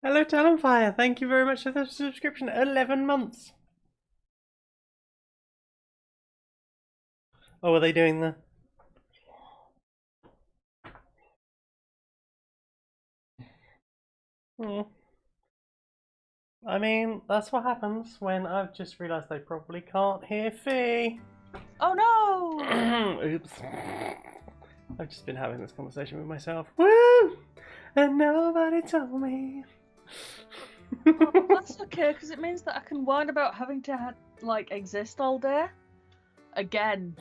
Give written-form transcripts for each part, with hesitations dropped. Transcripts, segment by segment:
Hello, Talonfire. Thank you very much for the subscription. 11 months. Oh, are they doing the... Hmm. I mean, that's what happens when I've just realised they probably can't hear Fee. Oh no! Oops. I've just been having this conversation with myself. Woo! And nobody told me. Oh, that's okay, because it means that I can whine about having to exist all day. Again.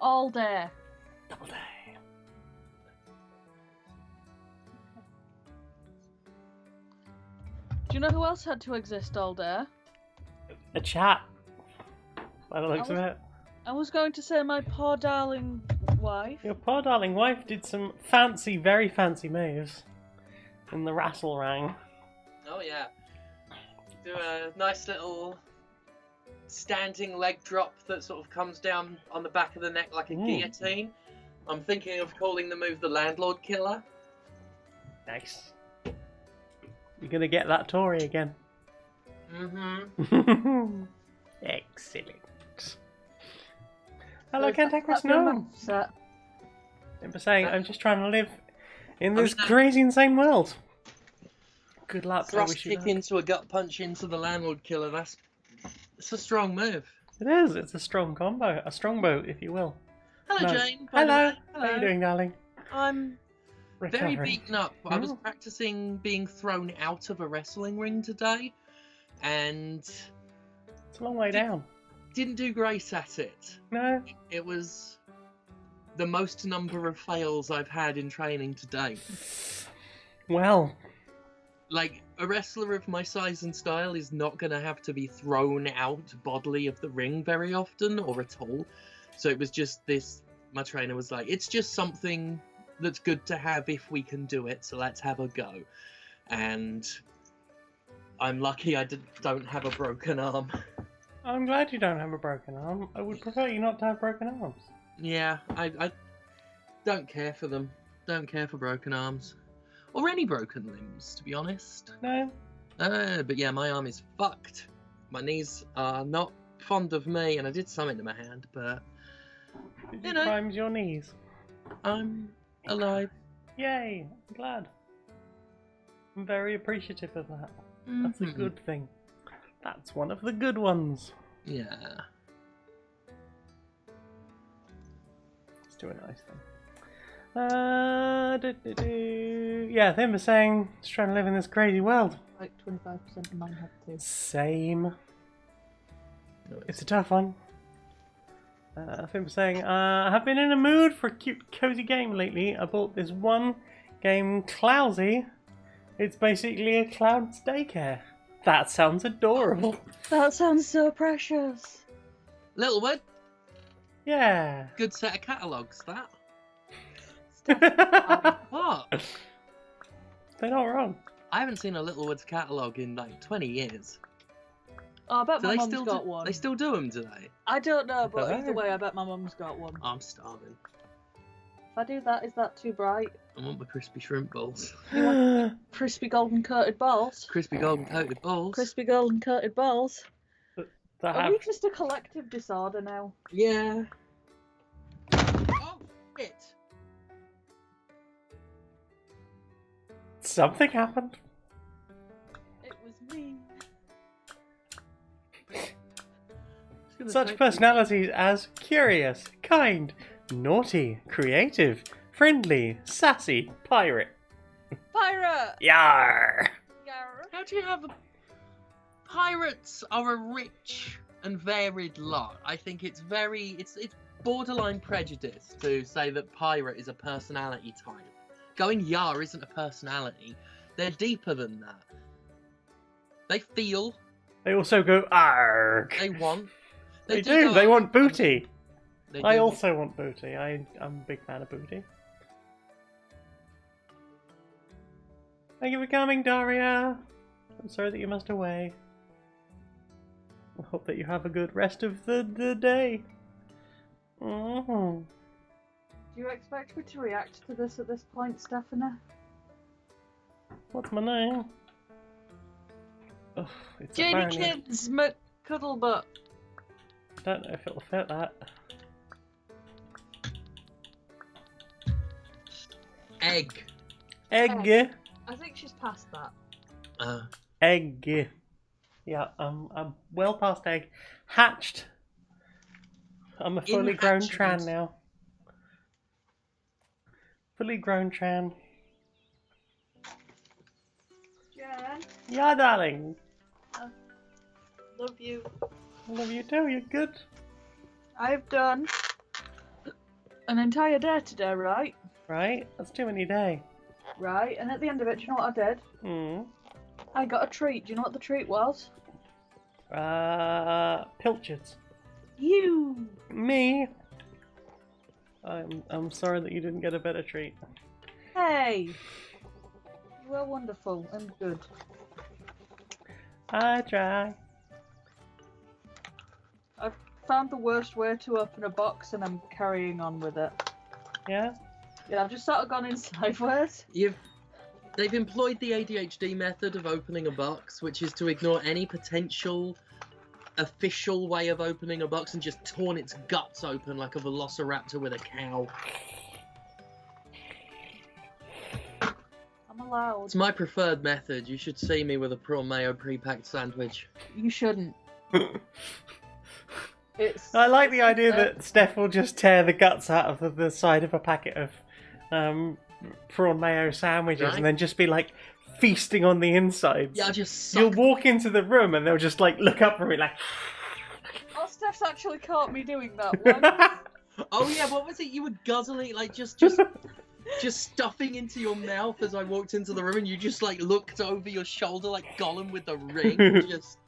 All day. Double day. Do you know who else had to exist all day? A chat. By the looks of it. I was going to say my poor darling wife. Your poor darling wife did some fancy, very fancy moves in the wrestle rang. Oh yeah. Do a nice little standing leg drop that sort of comes down on the back of the neck like a guillotine. I'm thinking of calling the move the Landlord Killer. Nice. You're gonna get that Tory again. Mm-hmm. Excellent. Hello, Cantankerous No. I'm saying I'm just trying to live in this crazy, insane world. Good luck. Thrust kick into a gut punch into the Landlord Killer. It's a strong move. It is. It's a strong combo. A strong boat, if you will. Hello, Jane. Hello. How are you doing, darling? I'm Recovering. very beaten up. I was practicing being thrown out of a wrestling ring today, and it's a long way down. Didn't do great at it. No. It was the most number of fails I've had in training to date. Well, like, a wrestler of my size and style is not going to have to be thrown out bodily of the ring very often or at all. So it was just this, my trainer was like, it's just something that's good to have if we can do it, so let's have a go. And I'm lucky I don't have a broken arm. I'm glad you don't have a broken arm. I would prefer you not to have broken arms. Yeah, I don't care for them. Don't care for broken arms. Or any broken limbs, to be honest. No? But yeah, my arm is fucked. My knees are not fond of me, and I did something to my hand, but... Did you crimes your knees? I'm alive. Yay, I'm glad. I'm very appreciative of that. That's a good thing. That's one of the good ones. Yeah. Let's do a nice thing. Yeah, them are saying, just trying to live in this crazy world. Like 25% of mine have to. Same. It's a tough one. Fim saying, I have been in a mood for a cute, cozy game lately. I bought this one game, Clousy. It's basically a cloud's daycare. That sounds adorable. That sounds so precious. Littlewood? Yeah. Good set of catalogues, that. What? They're not wrong. I haven't seen a Littlewood's catalogue in like 20 years. Oh, I bet my mum's got one. They still do them, do they? I don't know, but either way, I bet my mum's got one. I'm starving. If I do that, is that too bright? I want my crispy shrimp balls. You want crispy golden coated balls? Crispy golden coated balls. Crispy golden coated balls. Are we Have... just a collective disorder now? Yeah. Oh, shit. Something happened. It was me. Such personalities as curious, kind, naughty, creative, friendly, sassy, pirate. Pirate! Yar! Yarr. How do you have pirates are a rich and varied lot. I think it's borderline prejudice to say that pirate is a personality type. Going yar isn't a personality. They're deeper than that. They feel. They also go arg. They want. They do. They want booty. I do. also want booty. I'm a big fan of booty. Thank you for coming, Daria. I'm sorry that you must away. I hope that you have a good rest of the day. Do you expect me to react to this at this point, Stephanie? What's my name? Oh, it's Janie apparently... Kids McCuddlebutt. Don't know if it'll fit that. Egg. Egg. I think she's past that. Egg. Yeah, I'm well past egg. Hatched. I'm a fully grown Tran now. Fully grown Tran. Jen, Yeah, darling. love you. I love you too. You're good. I've done an entire day today, right? Right? That's too many days. Right, and at the end of it, do you know what I did? I got a treat. Do you know what the treat was? Pilchards. You! Me? I'm sorry that you didn't get a better treat. Hey! You were wonderful and good. I try. I've found the worst way to open a box and I'm carrying on with it. Yeah? Yeah, I've just sort of gone in sideways. They've employed the ADHD method of opening a box, which is to ignore any potential official way of opening a box and just torn its guts open like a velociraptor with a cow. I'm allowed. It's my preferred method. You should see me with a prawn mayo pre-packed sandwich. You shouldn't. I like the idea that Steph will just tear the guts out of the side of a packet of prawn mayo sandwiches and then just be like feasting on the insides. Yeah, I'll just suck. You'll walk into the room and they'll just like look up from it like. Oh, Steph's actually caught me doing that one. Oh yeah, what was it? You were guzzling, like just stuffing into your mouth as I walked into the room, and you just like looked over your shoulder like Gollum with the ring. Just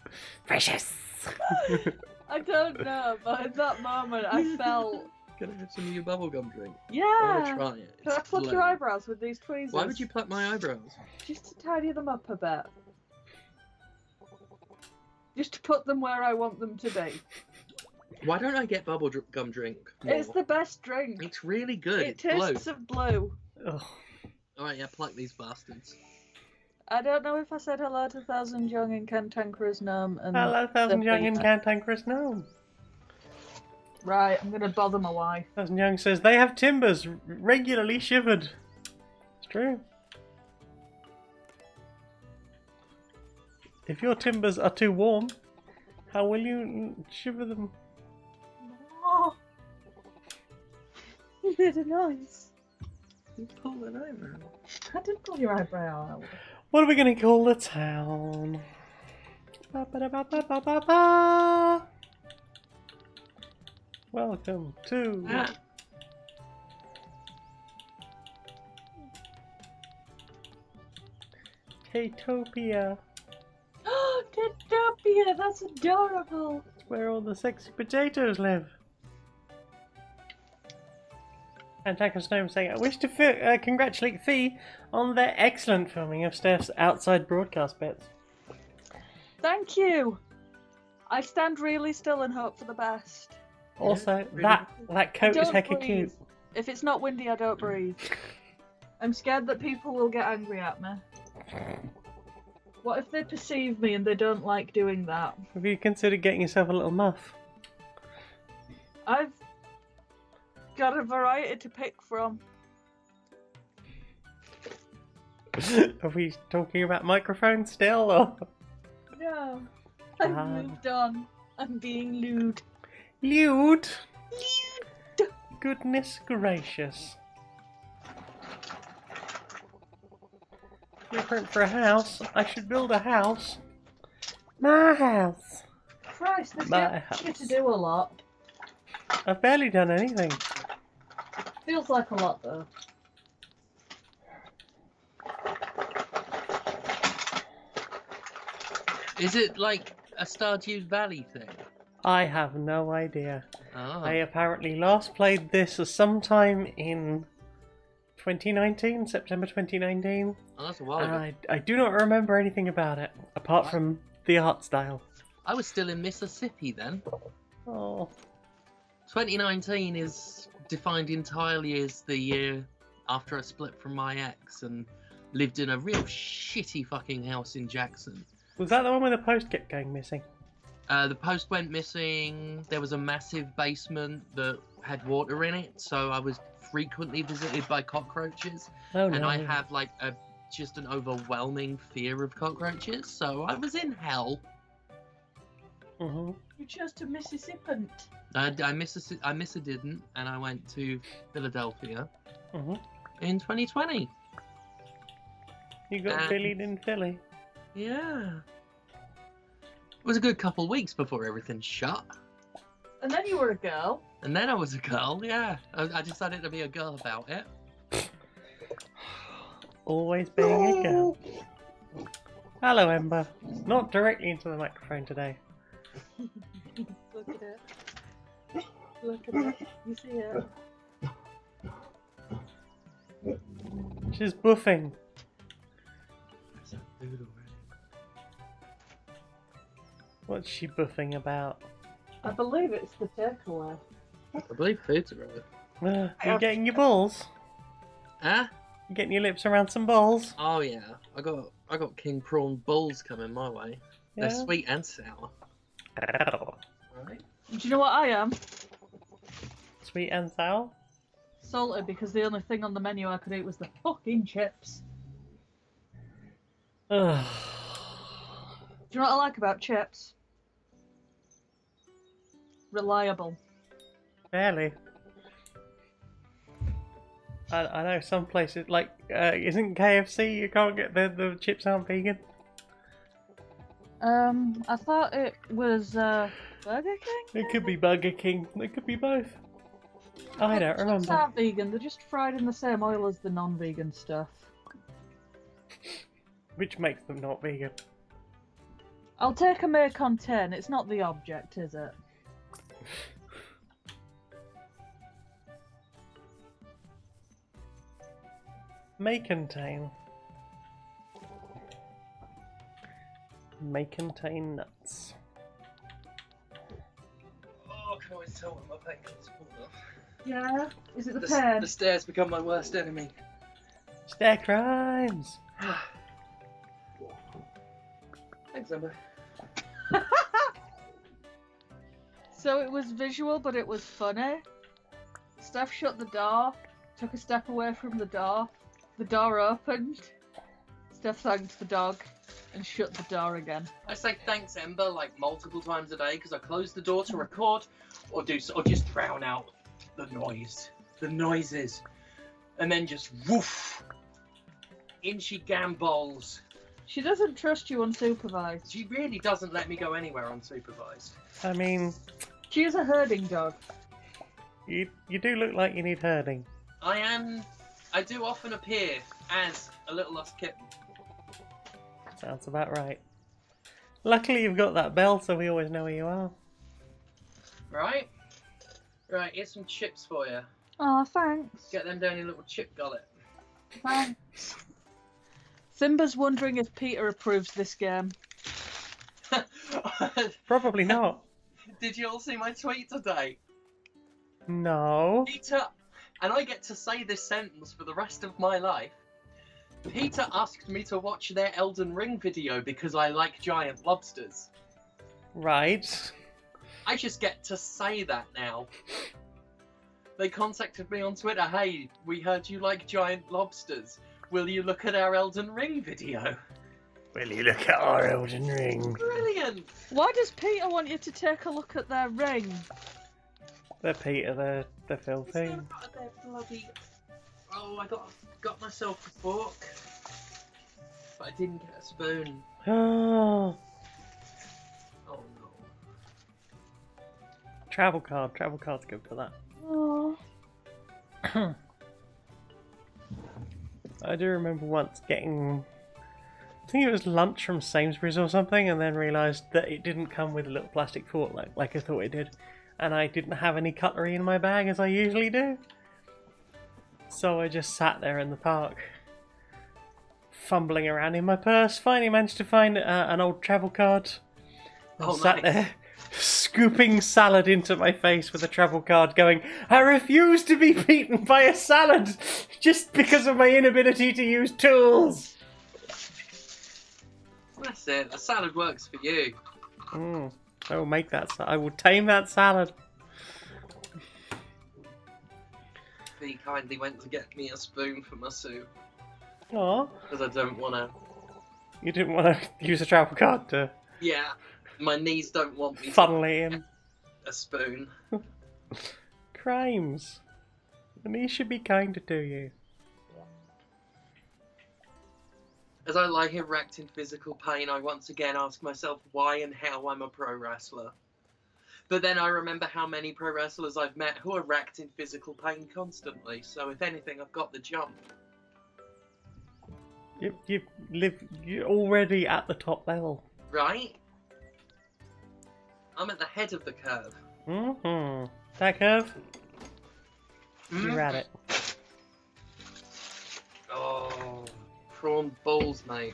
precious. I don't know, but at that moment I felt. Can I have some of your bubblegum drink? Yeah. I want to try it. Can I pluck your eyebrows with these tweezers? Why would you pluck my eyebrows? Just to tidy them up a bit. Just to put them where I want them to be. Why don't I get bubblegum drink more? It's the best drink. It's really good. It It's blue. tastes of blue. Ugh. Alright, yeah, pluck these bastards. I don't know if I said hello to Thousand Young and Cantankerous Gnome. And Hello, Thousand Young and Cantankerous Gnome. Right, I'm gonna bother my wife. Thousand Young says they have timbers regularly shivered. It's true. If your timbers are too warm, how will you shiver them? Oh. You made a noise. You pulled an eyebrow. I did pull your eyebrow out. What are we going to call the town? Ba-ba-da-ba-ba-ba-ba. Welcome to Tatopia. Oh, Tatopia, that's adorable. It's where all the sexy potatoes live. And Tanker Snow saying, I wish to congratulate Fee on their excellent filming of Steph's outside broadcast bits. Thank you. I stand really still and hope for the best. Also, really that coat is hecka breathe. cute. If it's not windy, I don't breathe. I'm scared that people will get angry at me. What if they perceive me and they don't like doing that? Have you considered getting yourself a little muff? I've got a variety to pick from. Are we talking about microphones still? Or? No. I've moved on. I'm being lewd. Lewd? Lewd! Goodness gracious. Blueprint for a house. I should build a house. My house. Christ, this My gets you house. to do a lot. I've barely done anything. Feels like a lot though. Is it like a Stardew Valley thing? I have no idea. Oh. I apparently last played this sometime in 2019, September 2019. Oh, that's a while And ago. I do not remember anything about it, apart from the art style. I was still in Mississippi then. Oh, 2019 is defined entirely as the year after I split from my ex, and lived in a real shitty fucking house in Jackson. Was that the one where the post kept going missing? The post went missing. There was a massive basement that had water in it, so I was frequently visited by cockroaches. Oh no. And I have like just an overwhelming fear of cockroaches, so I was in hell. Mm-hmm. You chose to Mississippi. I miss a didn't, and I went to Philadelphia Mm-hmm. in 2020. You got Billied in Philly. Yeah. It was a good couple of weeks before everything shut. And then you were a girl. And then I was a girl, yeah. I decided to be a girl about it. Always being a girl. Hello, Ember. Not directly into the microphone today. Look at it. Look at it. You see it? She's buffing. There's that food already. What's she buffing about? I believe it's the takeaway. I believe food's already. You getting your balls? Huh? You getting your lips around some balls? Oh yeah. I got king prawn balls coming my way. Yeah. They're sweet and sour. Right? Do you know what I am? Sweet and sour? Salty, because the only thing on the menu I could eat was the fucking chips. Ugh. Do you know what I like about chips? Reliable. Barely. I know some places, like, isn't KFC, you can't get the chips aren't vegan? I thought it was, Burger King? It could be Burger King, it could be both. I don't Chips remember. are vegan, they're just fried in the same oil as the non-vegan stuff. Which makes them not vegan. I'll take a may contain, it's not the object, is it? May contain. May contain nuts. Oh, I can always tell when my pain comes off. Yeah? Is it the pen? The stairs become my worst enemy. Stair crimes! Thanks, Ember. So it was visual, but it was funny. Steph shut the door, took a step away from the door opened, Steph thanked the dog, and shut the door again. I say thanks, Ember, like multiple times a day because I close the door to record, or just drown out the noises, and then just woof, in she gambols. She doesn't trust you unsupervised. She really doesn't let me go anywhere unsupervised. I mean, She is a herding dog. you do look like you need herding. I do often appear as a little lost kitten. Sounds about right. Luckily you've got that bell so we always know where you are. Right? Right, here's some chips for you. Oh, thanks. Get them down your little chip gullet. Thanks. Simba's wondering if Peter approves this game. Probably not. Did you all see my tweet today? No. Peter, and I get to say this sentence for the rest of my life. Peter asked me to watch their Elden Ring video because I like giant lobsters. Right. I just get to say that now. They contacted me on Twitter, hey, we heard you like giant lobsters. Will you look at our Elden Ring video? Will you look at our Elden Ring? Brilliant! Why does Peter want you to take a look at their ring? They're Peter, they're It's filthy. not about their bloody... Oh, I got myself a fork. But I didn't get a spoon. Oh, Oh no. travel card's good for that. Oh. I do remember once getting, I think it was lunch from Sainsbury's or something, and then realised that it didn't come with a little plastic fork like I thought it did. And I didn't have any cutlery in my bag as I usually do. So I just sat there in the park, fumbling around in my purse, finally managed to find an old travel card. And Oh, sat nice. there, scooping salad into my face with a travel card going, I refuse to be beaten by a salad just because of my inability to use tools. That's it. The salad works for you. I will make that I will tame that salad. He kindly went to get me a spoon for my soup. Aw. Because I don't want to... You didn't want to use a travel card to Yeah. My knees don't want me funnel it in. a spoon. Crimes. The knees should be kinder to you. As I lie here wracked in physical pain, I once again ask myself why and how I'm a pro wrestler. But then I remember how many pro wrestlers I've met who are racked in physical pain constantly, so if anything, I've got the jump. You're already at the top level. Right? I'm at the head of the curve. That curve? You're at it. Oh, prawn balls, mate.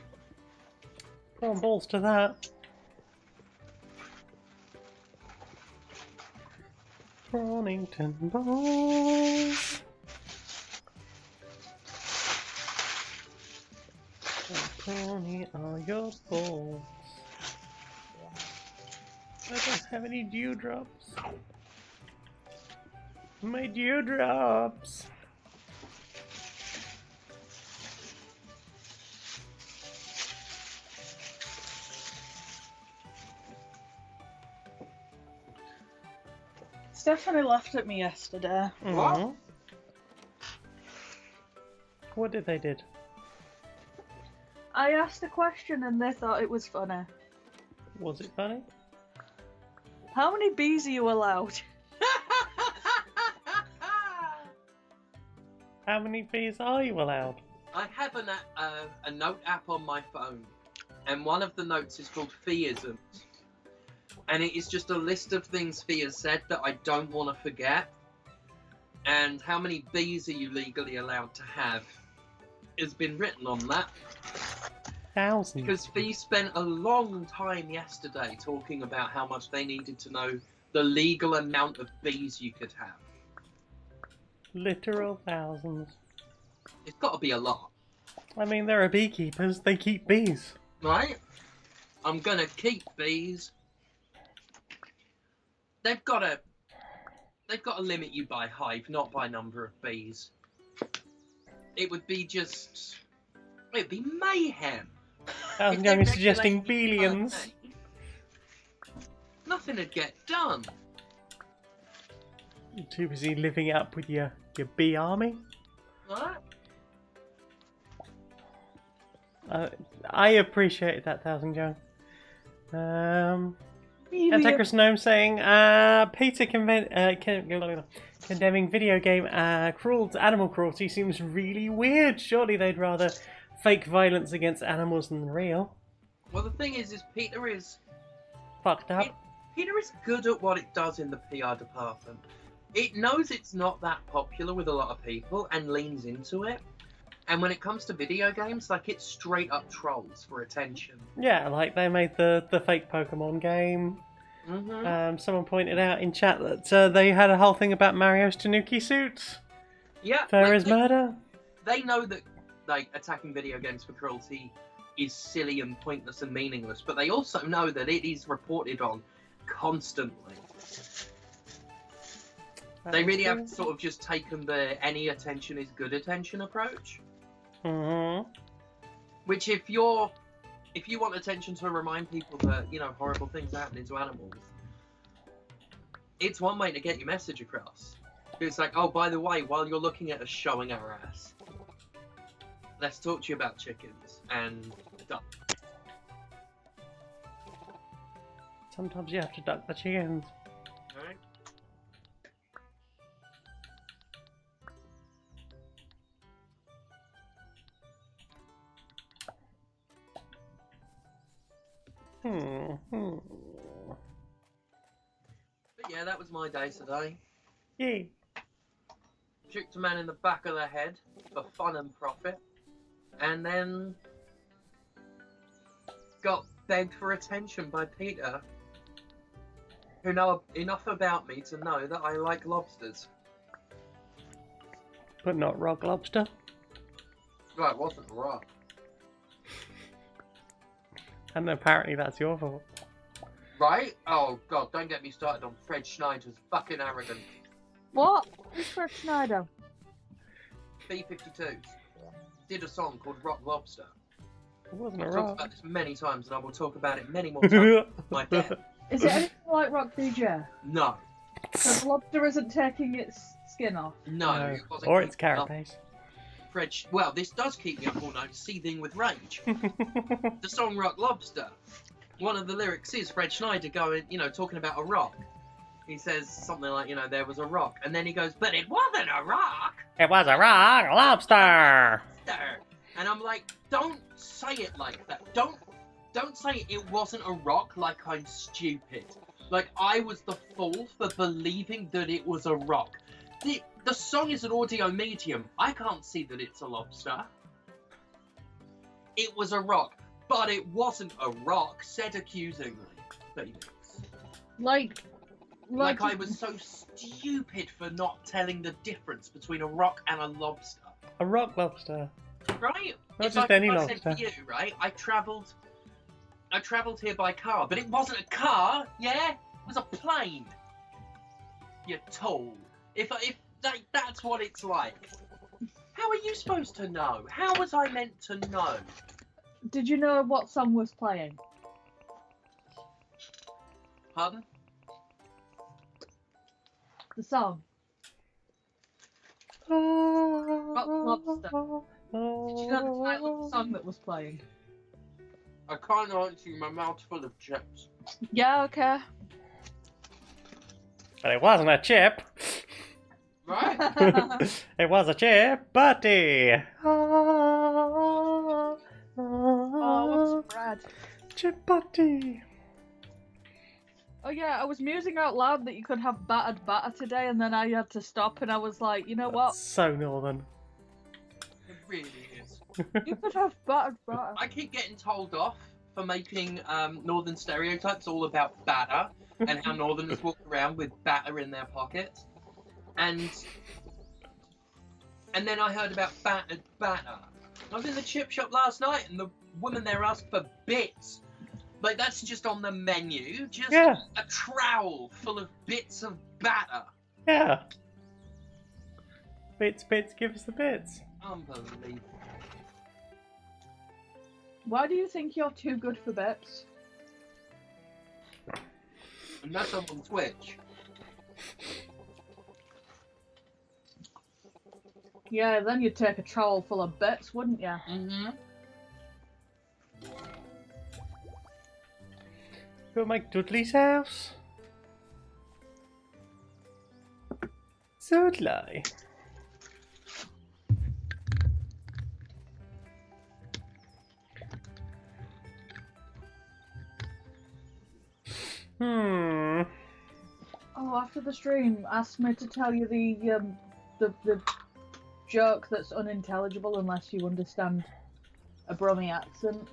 Prawn balls to that. Prawnington balls. How prawny are your balls? I don't have any dewdrops. My dewdrops. Stephanie laughed at me yesterday. What? What did they did? I asked a question and they thought it was funny. Was it funny? How many bees are you allowed? How many bees are you allowed? I have a note app on my phone, and one of the notes is called Theisms. And it is just a list of things Thea said that I don't want to forget. And how many bees are you legally allowed to have has been written on that. Thousands. Because Thea spent a long time yesterday talking about how much they needed to know the legal amount of bees you could have. Literal thousands. It's got to be a lot. I mean, there are beekeepers. They keep bees. Right? I'm going to keep bees. They've got to limit you by hive, not by number of bees. It would be it'd be mayhem. I'm If going they suggesting regulated you billions. per day, nothing would get done. You're too busy living up with your bee army. Right? I appreciate that, Thousand Joe. Antichrist Gnome saying, Peter condemning video game animal cruelty seems really weird. Surely they'd rather fake violence against animals than real. Well, the thing is Peter is Fucked up. Peter is good at what it does in the PR department. It knows it's not that popular with a lot of people and leans into it. And when it comes to video games, like, it's straight up trolls for attention. Yeah, like they made the fake Pokemon game. Mm-hmm. Someone pointed out in chat that they had a whole thing about Mario's Tanuki suits. Yeah. Fair like, as murder. They know that, like, attacking video games for cruelty is silly and pointless and meaningless, but they also know that it is reported on constantly. They really have sort of just taken the any attention is good attention approach. Mm-hmm. Which if you want attention to remind people that, you know, horrible things are happening to animals, it's one way to get your message across. It's like, oh, by the way, while you're looking at us showing our ass, let's talk to you about chickens and ducks. Sometimes you have to duck the chickens. Alright? But yeah, that was my day today. Yay. Kicked a man in the back of the head for fun and profit, and then got begged for attention by Peter, who know enough about me to know that I like lobsters. But not rock lobster. Right, it wasn't raw. And apparently that's your fault. Right? Oh god, don't get me started on Fred Schneider's fucking arrogant. What? Who's Fred Schneider? B-52s did a song called Rock Lobster. It wasn't a I've talked rock. about this many times, and I will talk about it many more times. My death. Is it anything like Rock DJ? No, So the lobster isn't taking its skin off. no, No. it wasn't Or it's keeping up. carapace. Well, this does keep me up all night, seething with rage. The song Rock Lobster. One of the lyrics is Fred Schneider going, talking about a rock. He says something like, there was a rock, and then he goes, but it wasn't a rock. It was a rock lobster. And I'm like, don't say it like that. Don't say it wasn't a rock like I'm stupid. Like I was the fool for believing that it was a rock. The song is an audio medium. I can't see that it's a lobster. It was a rock, but it wasn't a rock, said accusingly. Baby. Like I was so stupid for not telling the difference between a rock and a lobster. A rock lobster. Right? Not It's just like any I lobster. said to you, right? I travelled here by car, but it wasn't a car, yeah? It was a plane. You tool. That's what it's like. How are you supposed to know? How was I meant to know? Did you know what song was playing? Pardon? The song. Rock Lobster. Did you know the title of the song that was playing? I can't answer you, my mouth's full of chips. Yeah, okay. But it wasn't a chip. Right? It was a chip, buddy. Oh, what's Brad? Chip buddy. Oh yeah, I was musing out loud that you could have battered batter today, and then I had to stop, and I was like, you know what? So northern. It really is. You could have battered batter. I keep getting told off for making northern stereotypes all about batter and how northerners walk around with batter in their pockets. And then I heard about battered batter. I was in the chip shop last night and the woman there asked for bits. Like, that's just on the menu. Just Yeah. a trowel full of bits of batter. Yeah. Bits, give us the bits. Unbelievable. Why do you think you're too good for Beps? And that's on Twitch. Yeah, then you'd take a trowel full of Beps, wouldn't you? Mm-hmm. Go to Mike Dudley's house. Dudley. Oh, after the stream, ask me to tell you the joke that's unintelligible unless you understand a Brummy accent.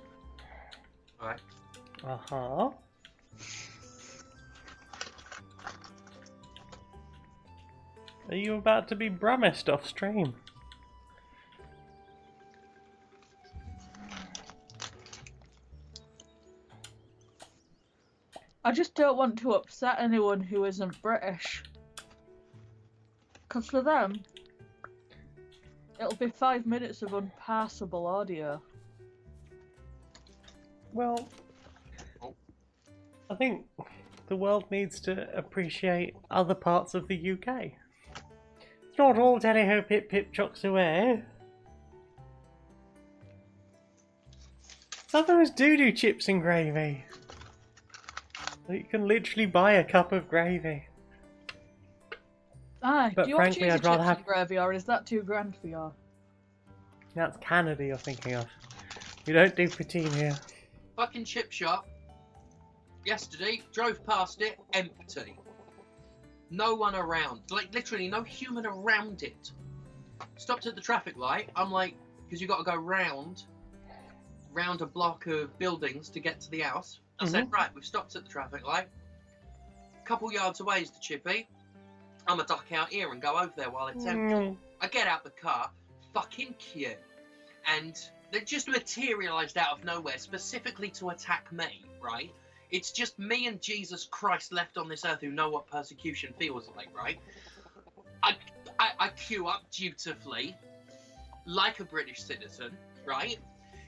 Alright. Uh-huh. Are you about to be brummist off stream? I just don't want to upset anyone who isn't British. Because for them, it'll be 5 minutes of unpassable audio. Well, I think the world needs to appreciate other parts of the UK. It's not all tally-ho pip chocks away. Sometimes do chips and gravy. You can literally buy a cup of gravy. Aye, But do you want frankly, cheesy I'd rather chips have- and gravy, or is that too grand for you? That's Canada you're thinking of. We don't do poutine here. Fucking chip shop. Yesterday, drove past it, empty. No one around. Like, literally no human around it. Stopped at the traffic light. I'm like, because you got to go round a block of buildings to get to the house. I said, right, we've stopped at the traffic light. couple yards away is the chippy. I'm gonna duck out here and go over there while it's empty. I get out the car, fucking queue, and they just materialised out of nowhere, specifically to attack me, right? It's just me and Jesus Christ left on this earth who know what persecution feels like, right? I queue up dutifully, like a British citizen, right?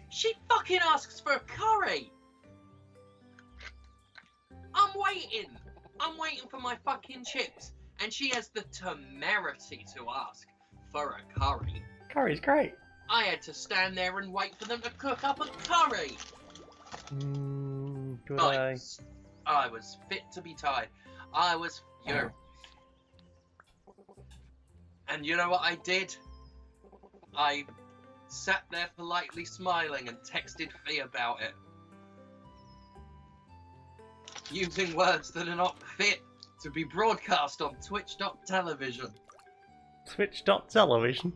She fucking asks for a curry! I'm waiting for my fucking chips, and she has the temerity to ask for a curry. Curry's great. I had to stand there and wait for them to cook up a curry. Good eye. I was fit to be tied. I was furious. And you know what I did? I sat there politely smiling and texted Fee about it. Using words that are not fit to be broadcast on Twitch.television. Twitch.television?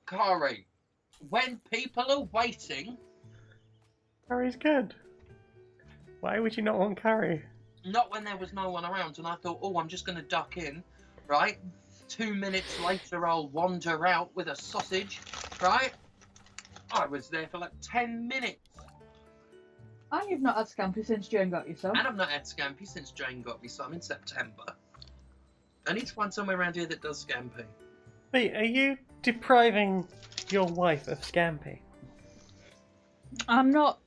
Curry. When people are waiting... Curry's good. Why would you not want curry? Not when there was no one around, and I thought, oh, I'm just going to duck in, right? 2 minutes later, I'll wander out with a sausage, right? I was there for like 10 minutes. And you've not had scampi since Jane got you some. And I've not had scampi since Jane got me some in September. I need to find somewhere around here that does scampi. Wait, are you depriving your wife of scampi? I'm not.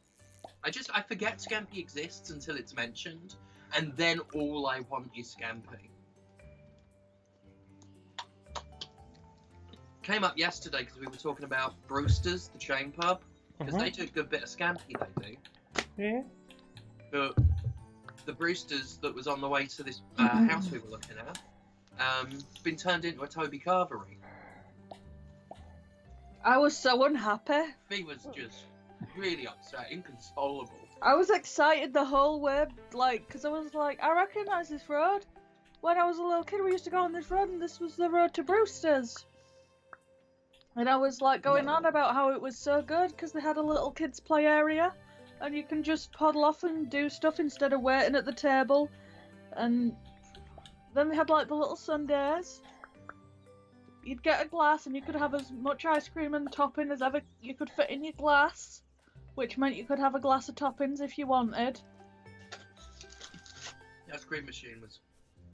I forget scampi exists until it's mentioned, and then all I want is scampi. Came up yesterday because we were talking about Brewster's, the chain pub, because they do a good bit of scampi, they do. Yeah. But the Brewster's that was on the way to this house we were looking at, been turned into a Toby Carvery. I was so unhappy. He was just really upset, inconsolable. I was excited the whole way, like, because I was like, I recognise this road. When I was a little kid, we used to go on this road, and this was the road to Brewster's. And I was like going on about how it was so good because they had a little kids' play area, and you can just paddle off and do stuff instead of waiting at the table. And then they had like the little sundaes. You'd get a glass, and you could have as much ice cream and topping as ever you could fit in your glass, which meant you could have a glass of toppings if you wanted. The ice cream machine was...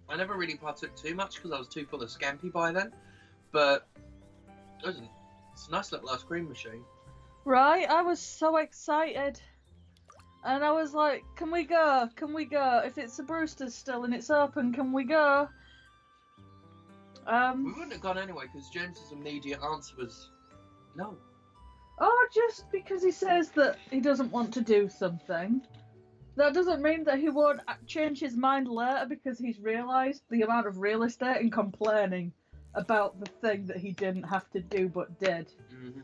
I never really partook too much because I was too full of scampi by then, but it's a nice little ice cream machine. Right, I was so excited. And I was like, can we go? Can we go? If it's a Brewster's still and it's open, can we go? We wouldn't have gone anyway because James's immediate answer was no. Oh, just because he says that he doesn't want to do something. That doesn't mean that he won't change his mind later because he's realised the amount of real estate and complaining about the thing that he didn't have to do but did. Mm-hmm.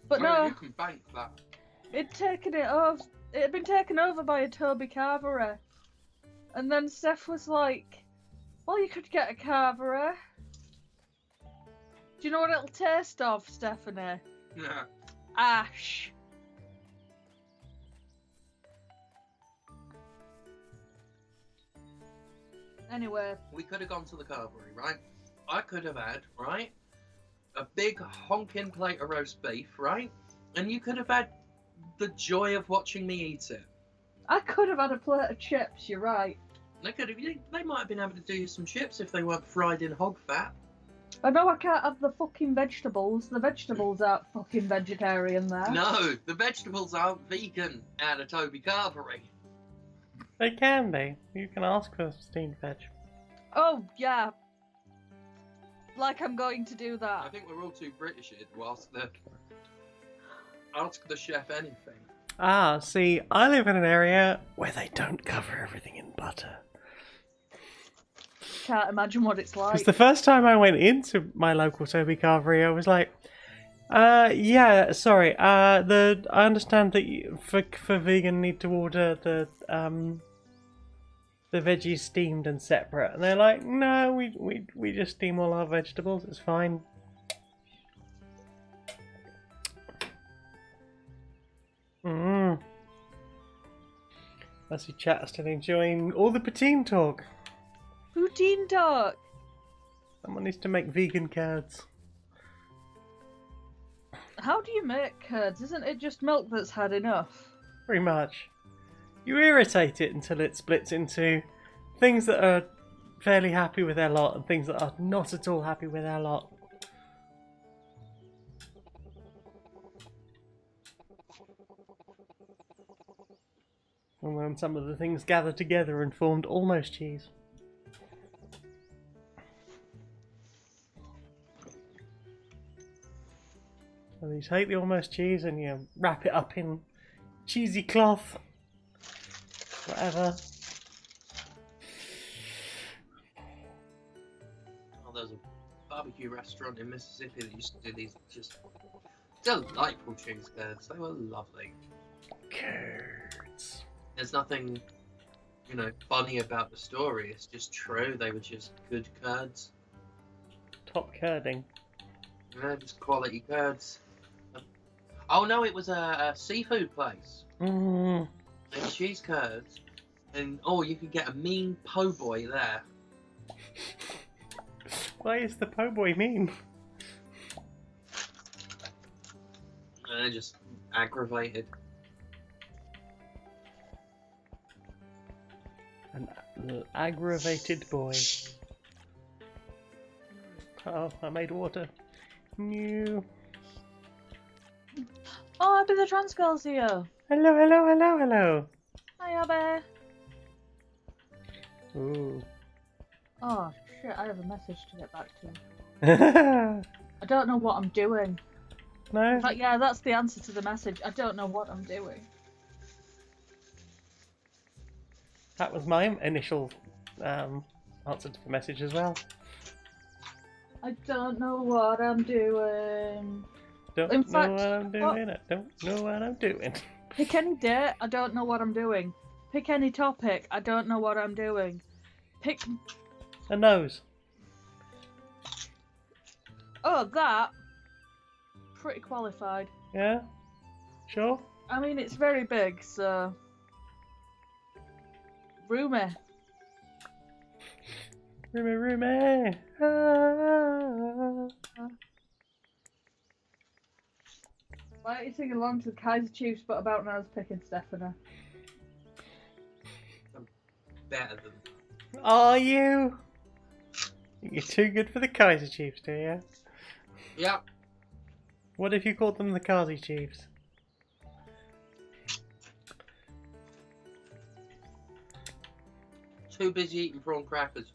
But well, no, you can bank that. It had been taken over by a Toby Carvery. And then Steph was like, well, you could get a Carvery. Do you know what it'll taste of, Stephanie? Yeah. Ash. Anyway. We could have gone to the Carvery, right? I could have had, right, a big honking plate of roast beef, right? And you could have had the joy of watching me eat it. I could have had a plate of chips, you're right. They might have been able to do you some chips if they weren't fried in hog fat. I know I can't have the fucking vegetables. The vegetables aren't fucking vegetarian there. No, the vegetables aren't vegan at a Toby Carvery. They can be. You can ask for steamed veg. Oh, yeah. Like I'm going to do that. I think we're all too British here to ask the chef anything. Ah, see, I live in an area where they don't cover everything in butter. Can't imagine what it's like. Because the first time I went into my local Toby Carvery, I was like, yeah, sorry, I understand that you, for vegan need to order the veggies steamed and separate. And they're like, no, we just steam all our vegetables, it's fine. I see chat still enjoying all the poutine talk. Poutine talk. Someone needs to make vegan curds. How do you make curds? Isn't it just milk that's had enough? Pretty much. You irritate it until it splits into things that are fairly happy with their lot and things that are not at all happy with their lot. And when some of the things gathered together and formed almost cheese. So you take the almost cheese and you wrap it up in cheesy cloth. Whatever. Oh, there's a barbecue restaurant in Mississippi that used to do these just delightful cheese curds. They were lovely. Curds. There's nothing, funny about the story. It's just true. They were just good curds. Top curding. Just quality curds. Oh no, it was a seafood place. Mm. They had cheese curds. And you could get a mean po' boy there. Why is the po' boy mean? And they're just aggravated. An aggravated boy. Oh, I made water. New. Oh, Abby the trans girl's here. Hello, hello, hello, hello. Hi, Abby. Ooh. Oh, shit, I have a message to get back to. No? I don't know what I'm doing. But yeah, that's the answer to the message. I don't know what I'm doing. That was my initial answer to the message as well. I don't know what I'm doing. Don't In know fact, what I'm doing. I don't know what I'm doing. Pick any date, I don't know what I'm doing. Pick any topic, I don't know what I'm doing. Pick... A nose. Oh, that. Pretty qualified. Yeah? Sure? I mean, it's very big, so... Roomy. Roomy, roomy. Ah. Why don't you sing along to the Kaiser Chiefs, but about nose picking Stephanie? I'm better than... Are you? You're too good for the Kaiser Chiefs, do you? Yeah. What if you called them the Kaiser Chiefs? Too busy eating prawn crackers.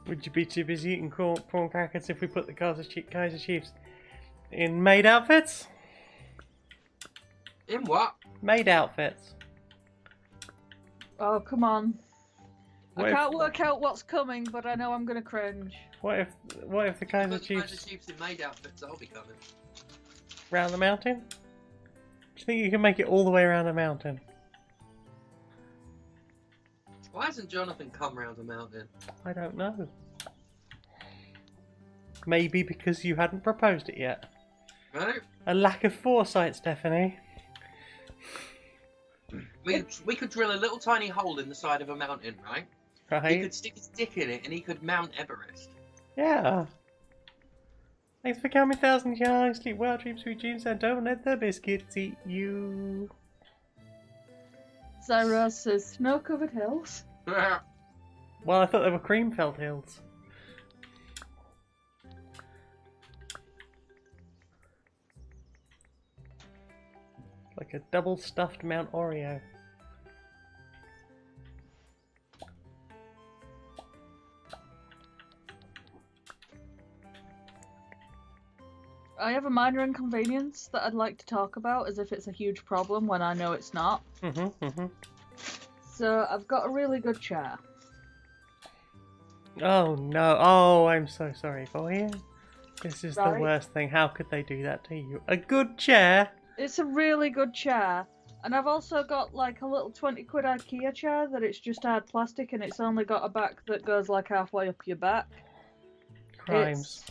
Would you be too busy eating prawn crackers if we put the Kaiser Chiefs in maid outfits? In what? Maid outfits. Oh, come on. What I if- can't work out what's coming, but I know I'm gonna cringe. What if the Kaiser But Chiefs Kaiser Chiefs in maid outfits, I'll be coming. round the mountain? Do you think you can make it all the way around the mountain? Why hasn't Jonathan come round the mountain? I don't know. Maybe because you hadn't proposed it yet. No? A lack of foresight, Stephanie. We could drill a little tiny hole in the side of a mountain, right? He Right? could stick his dick in it and he could mount Everest. Yeah. Thanks for coming, 1,000 young. Sleep well, dream sweet dreams, and don't let the biscuits eat you. Zyra says snow-covered hills. Well, I thought they were cream-filled hills. Like a double stuffed Mount Oreo. I have a minor inconvenience that I'd like to talk about as if it's a huge problem when I know it's not. So I've got a really good chair. Oh no, oh, I'm so sorry for you. This is the Right. worst thing. How could they do that to you? A good chair? It's a really good chair. And I've also got like a little 20 quid IKEA chair that it's just hard plastic and it's only got a back that goes like halfway up your back. Crimes.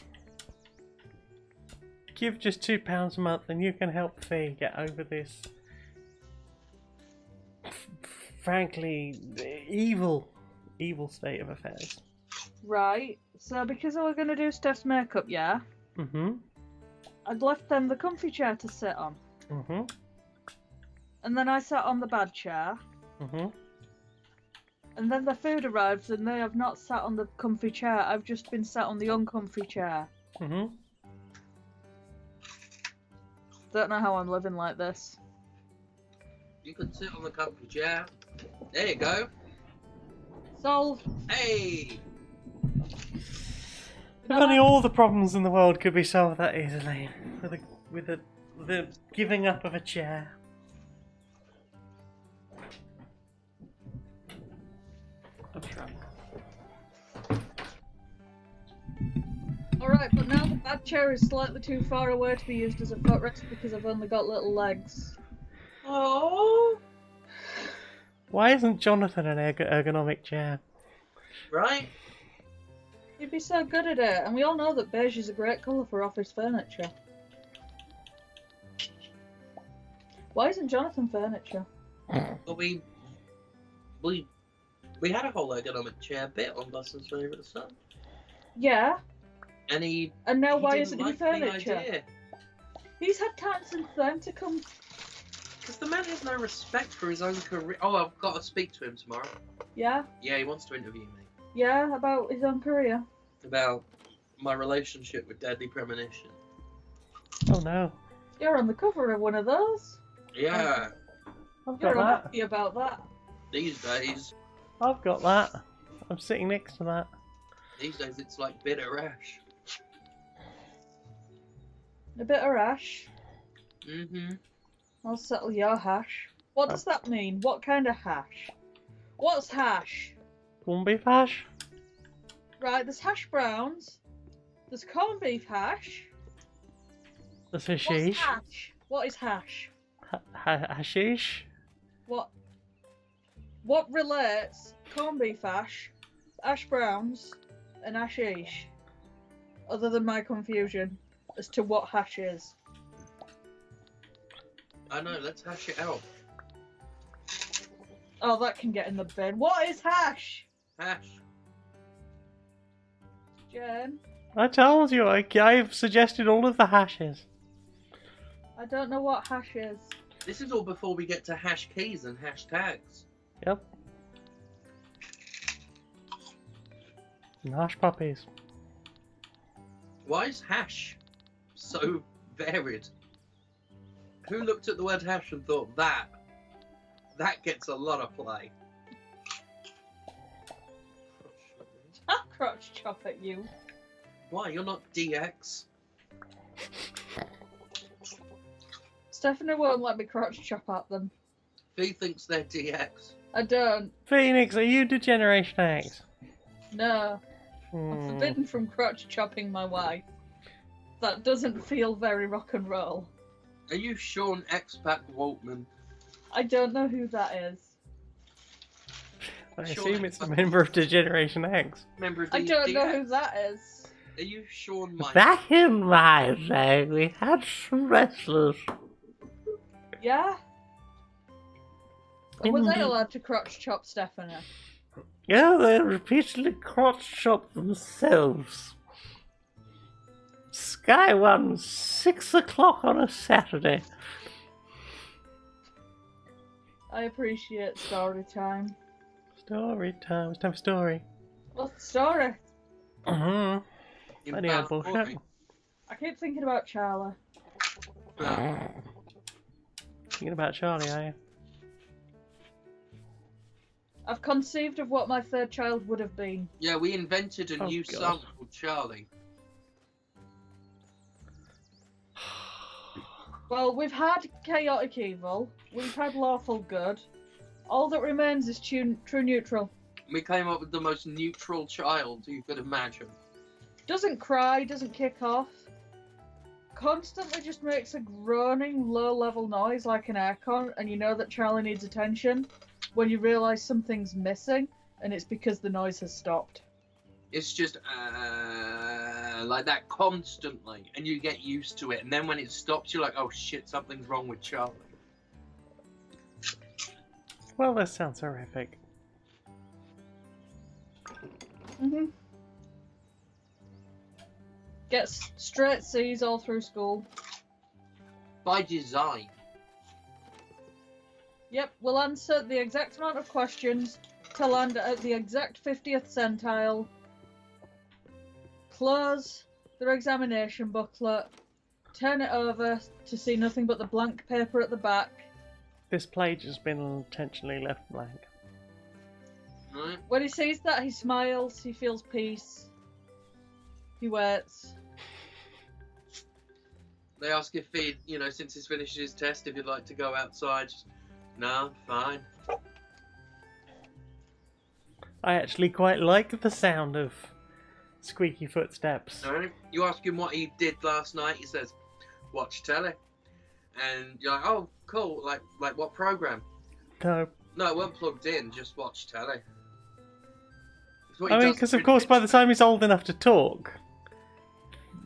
Give just £2 a month and you can help Fee get over this frankly, evil state of affairs. Right. So because I was going to do Steph's makeup, yeah, Mm-hmm. I'd left them the comfy chair to sit on. Mm-hmm. And then I sat on the bad chair. Mm-hmm. And then the food arrives and they have not sat on the comfy chair. I've just been sat on the uncomfy chair. Mm-hmm. Don't know how I'm living like this. You can sit on the comfy chair. There you go. Solved. Hey! If only all the problems in the world could be solved that easily, with the giving up of a chair. I'm drunk. Alright, but now the bad chair is slightly too far away to be used as a footrest because I've only got little legs. Oh! Why isn't Jonathan an ergonomic chair? Right? You'd be so good at it, and we all know that beige is a great colour for office furniture. Why isn't Jonathan furniture? But we had a whole ergonomic chair bit on Buston's favourite son. Yeah, And and now he why didn't isn't like he furniture? the idea. He's had time since then to come. Because the man has no respect for his own career. Oh, I've got to speak to him tomorrow. Yeah, Yeah, he wants to interview me. yeah, about his own career. About my relationship with Deadly Premonition. Oh no. You're on the cover of one of those. Yeah, I've got You're that. happy about that. these days I've got that. I'm sitting next to that. it's like bitter ash. A bit of rash. Mm-hmm. I'll settle your hash. What does that mean? What kind of hash? What's hash? Corned beef hash? Right, there's hash browns. There's corned beef hash. There's What's hashish. hash? What is hash? Hashish? What relates corned beef hash, hash browns, and hashish? Other than my confusion as to what hash is. I know, let's hash it out. Oh, that can get in the bin. What is hash? Hash. Jen? I told you, I've suggested all of the hashes. I don't know what hash is. This is all before we get to hash keys and hashtags. Yep. And hash puppies. Why is hash so varied? Who looked at the word hash and thought that gets a lot of play? I'll crotch chop at you. Why? You're not DX. Stephanie won't let me crotch chop at them. Who thinks they're DX? I don't. Phoenix, are you Degeneration X? No. I'm forbidden from crotch chopping my wife. That doesn't feel very rock and roll. Are you Sean Expat Waltman? I don't know who that is. I Sure. assume it's a member of Degeneration X. Member of I don't know who DX? that is. Are you Sean Mike? Back in my day, we had some wrestlers. Yeah? And were they Indeed. allowed to crotch chop Stephanie? Yeah, they repeatedly crotch chop themselves. Sky One, 6 o'clock on a Saturday. I appreciate story time. Story time. It's time for story. What's the story? Mm-hmm. In Bloody hell, Bath bullshit. Quarry. I keep thinking about Charlie. Thinking about Charlie, are you? I've conceived of what my third child would have been. Yeah, we invented a Oh, new God. son called Charlie. Well, we've had chaotic evil. We've had lawful good. All that remains is true neutral. We came up with the most neutral child you could imagine. Doesn't cry, doesn't kick off. Constantly just makes a groaning, low-level noise like an aircon, and you know that Charlie needs attention when you realise something's missing, and it's because the noise has stopped. It's just like that constantly, and you get used to it. And then when it stops, you're like, "Oh shit, something's wrong with Charlie." Well, that sounds horrific. Gets straight C's all through school. By design. Yep, will answer the exact amount of questions to land at the exact 50th centile. Close their examination booklet. Turn it over to see nothing but the blank paper at the back. This page has been intentionally left blank. Right. When he sees that, he smiles, he feels peace. He waits. They ask if he, since he's finished his test, if he'd like to go outside. Just, no, fine. I actually quite like the sound of squeaky footsteps. No, you ask him what he did last night. He says, "Watch telly," and you're like, "Oh, cool. Like what program?" No. No, it weren't plugged in. Just watch telly. It's what he I mean, does because to of course by the time he's old enough to talk,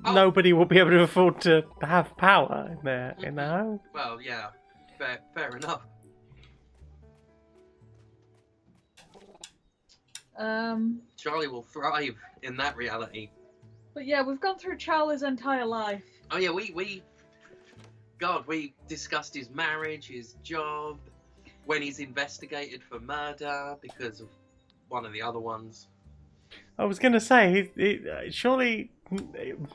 nobody will be able to afford to have power in their home. Well, yeah, fair enough. Charlie will thrive in that reality. But yeah, we've gone through Charlie's entire life. Oh yeah, we discussed his marriage, his job, when he's investigated for murder because of one of the other ones. I was going to say, surely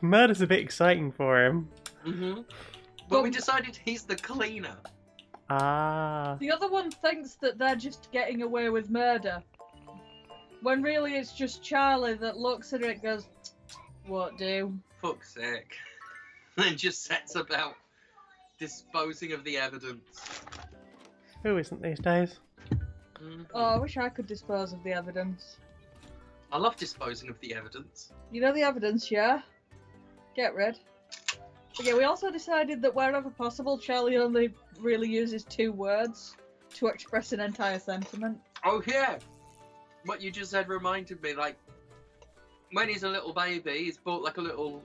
murder's a bit exciting for him. Mm-hmm. But we decided he's the cleaner. Ah. The other one thinks that they're just getting away with murder. When really it's just Charlie that looks at it and goes, "What do?" Fuck's sake. And just sets about disposing of the evidence. Who isn't these days? Mm-hmm. Oh, I wish I could dispose of the evidence. I love disposing of the evidence. You know the evidence, yeah? Get rid. But yeah, we also decided that wherever possible, Charlie only really uses 2 words to express an entire sentiment. Oh yeah! What you just said reminded me, like, when he's a little baby, he's bought like a little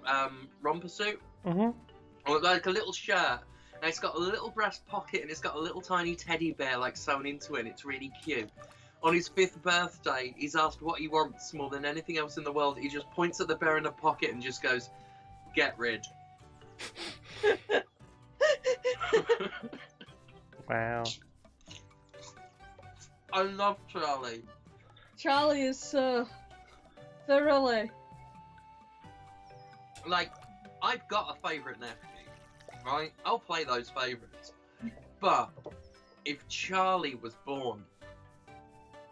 romper suit. Mm-hmm. Or like a little shirt. And it's got a little breast pocket and it's got a little tiny teddy bear like sewn into it and it's really cute. On his 5th birthday, he's asked what he wants more than anything else in the world. He just points at the bear in the pocket and just goes, "Get rid." Wow. I love Charlie. Charlie is so thoroughly. Like, I've got a favourite nephew, right? I'll play those favourites. But if Charlie was born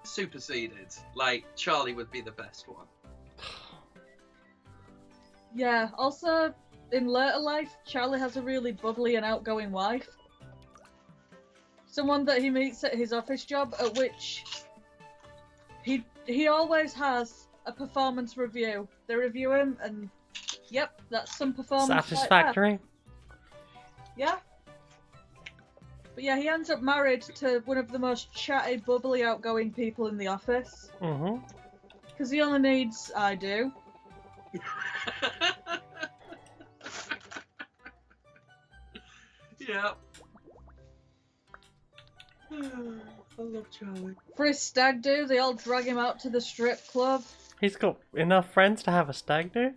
superseded, like, Charlie would be the best one. Yeah, also, in later life, Charlie has a really bubbly and outgoing wife. Someone that he meets at his office job, at which he always has a performance review. They review him, and yep, that's some performance. Satisfactory. Right there. Yeah. But yeah, he ends up married to one of the most chatty, bubbly, outgoing people in the office. Mm-hmm. Because he only needs "I do." Yeah. I love Charlie. For his stag do, they all drag him out to the strip club. He's got enough friends to have a stag do.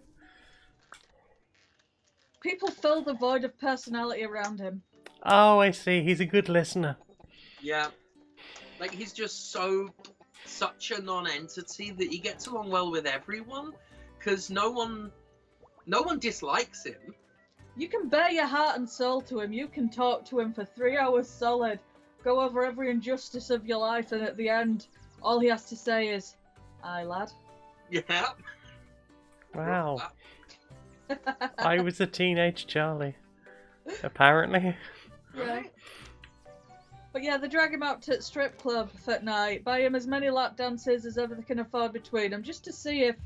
People fill the void of personality around him. Oh, I see. He's a good listener. Yeah. Like, he's just such a non-entity that he gets along well with everyone, because no one dislikes him. You can bare your heart and soul to him. You can talk to him for 3 hours solid, go over every injustice of your life, and at the end, all he has to say is, "Aye, lad." Yeah. Wow. I was a teenage Charlie. Apparently. Yeah. But yeah, they drag him out to the strip club at night, buy him as many lap dances as ever they can afford between them, just to see if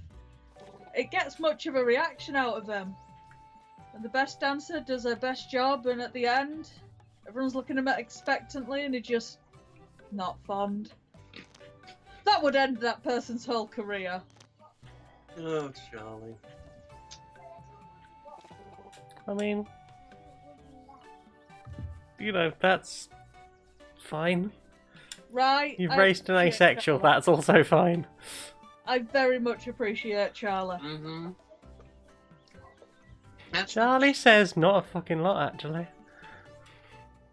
it gets much of a reaction out of him. And the best dancer does her best job, and at the end, everyone's looking at him expectantly, and he's just not fond. That would end that person's whole career. Oh, Charlie. I mean, you know, that's fine. Right. You've I raised an appreciate asexual, Charlotte. that's also fine. I very much appreciate Charlie. Mm-hmm. That's Charlie says not a fucking lot, actually.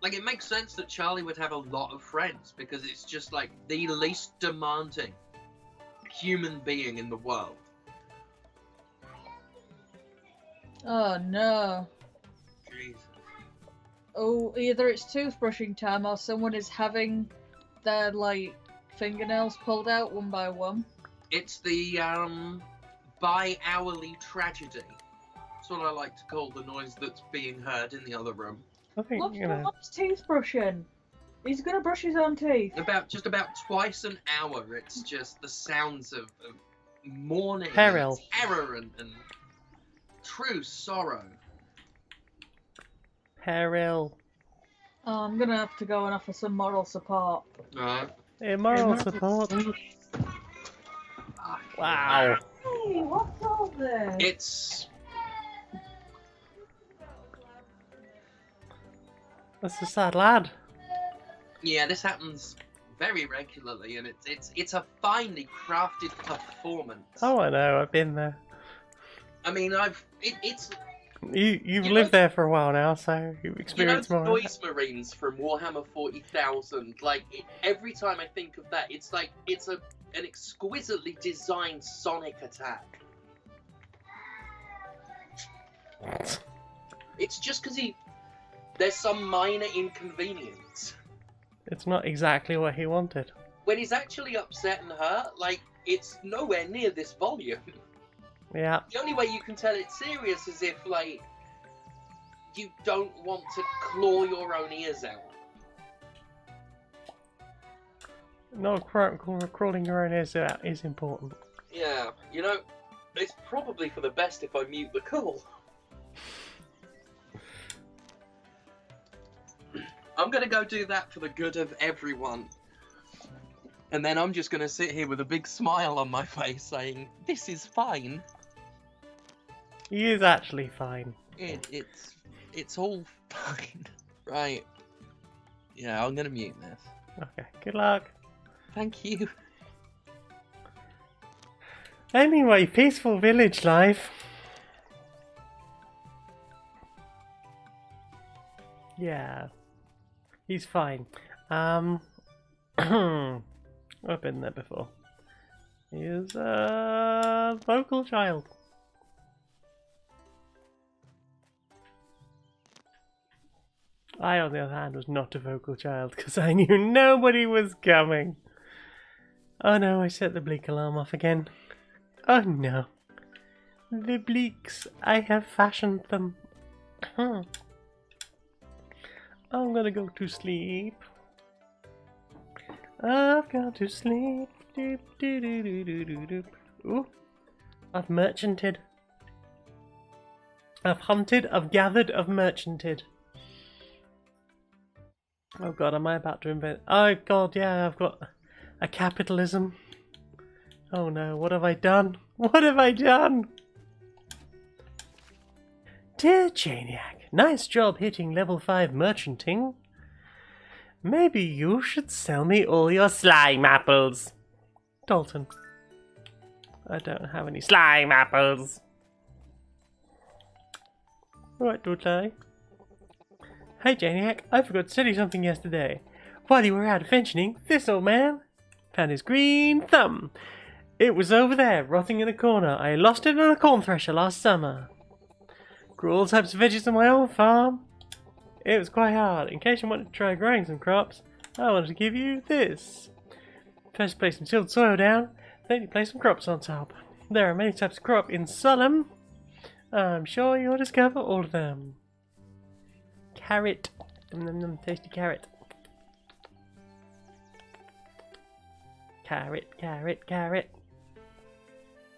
like, it makes sense that Charlie would have a lot of friends because it's just like the least demanding human being in the world. Oh no. Jesus. Oh, either it's toothbrushing time or someone is having their, like, fingernails pulled out one by one. It's the bi-hourly tragedy. That's what I like to call the noise that's being heard in the other room. I think, Look, you know. what's teeth brushing? He's gonna brush his own teeth. About twice an hour, it's just the sounds of mourning, Peril. and terror, and true sorrow. Peril. Oh, I'm gonna have to go and offer some moral support. Right. Immoral support. Wow. Hey, what's all this? It's That's a sad lad. yeah, this happens very regularly, and it's a finely crafted performance. Oh, I know, I've been there. I mean, it's You've You lived know- there for a while now, so you've experienced the more. Noise Marines from Warhammer 40,000. Like every time I think of that, it's like it's an exquisitely designed sonic attack. It's just because there's some minor inconvenience. It's not exactly what he wanted. When he's actually upset and hurt, like it's nowhere near this volume. Yeah. The only way you can tell it's serious is if, like, you don't want to claw your own ears out. No, crawling your own ears out is important. Yeah, you know, it's probably for the best if I mute the call. I'm gonna go do that for the good of everyone. And then I'm just gonna sit here with a big smile on my face saying, this is fine. He is actually fine. It's all fine. Right. Yeah, I'm gonna mute this. Okay, good luck. Thank you. Anyway, peaceful village life. Yeah. He's fine. I've been there before. He is a vocal child. I, on the other hand, was not a vocal child because I knew nobody was coming. Oh no, I set the bleak alarm off again. Oh no. The bleaks, I have fashioned them. I'm gonna go to sleep. I've gone to sleep. Doop, doo, doo, doo, doo, doo, doop. Ooh. I've merchanted. I've hunted, I've gathered, I've merchanted. Oh god, am I about to invent... Oh god, yeah, I've got a capitalism. Oh no, what have I done? What have I done? Dear Janiac, nice job hitting level 5 merchanting. Maybe you should sell me all your slime apples. Dalton. I don't have any slime apples. Right, don't I? Hey Janiac, I forgot to tell you something yesterday. While you were out adventuring, this old man found his green thumb. It was over there, rotting in a corner. I lost it on a corn thresher last summer. Grew all types of veggies on my own farm. It was quite hard. In case you wanted to try growing some crops, I wanted to give you this. First place some tilled soil down, then you place some crops on top. There are many types of crop in Solemn. I'm sure you'll discover all of them. Carrot. Tasty carrot. Carrot, carrot, carrot.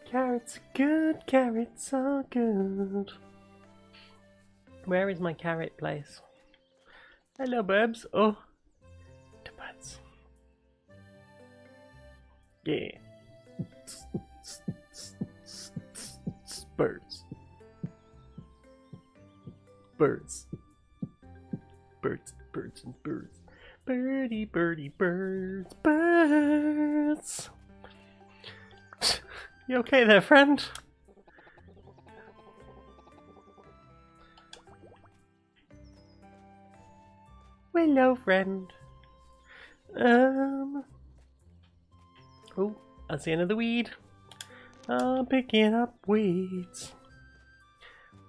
Carrots are good, carrots are good. Where is my carrot place? Hello, birds. Oh, the birds. Yeah. Birds. Birds. Birds, birds, and birds. Birdie, birdie, birds, birds. You okay there, friend? Hello, friend. Oh, that's the end of the weed. I'm picking up weeds.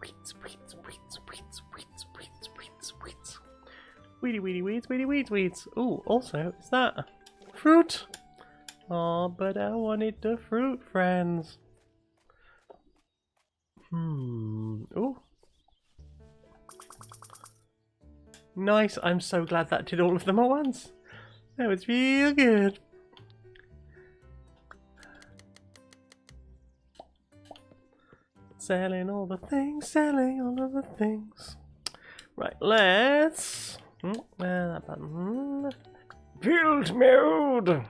Weeds, weeds, weeds, weeds, weeds, weeds, weeds, weeds. Weedy, weedy, weeds, weedy, weeds, weeds. Oh, also, is that fruit? Oh, but I wanted the fruit, friends. Oh. Nice, I'm so glad that did all of them at once. That was real good. Selling all the things, selling all of the things. Right, let's... that button. Build mode!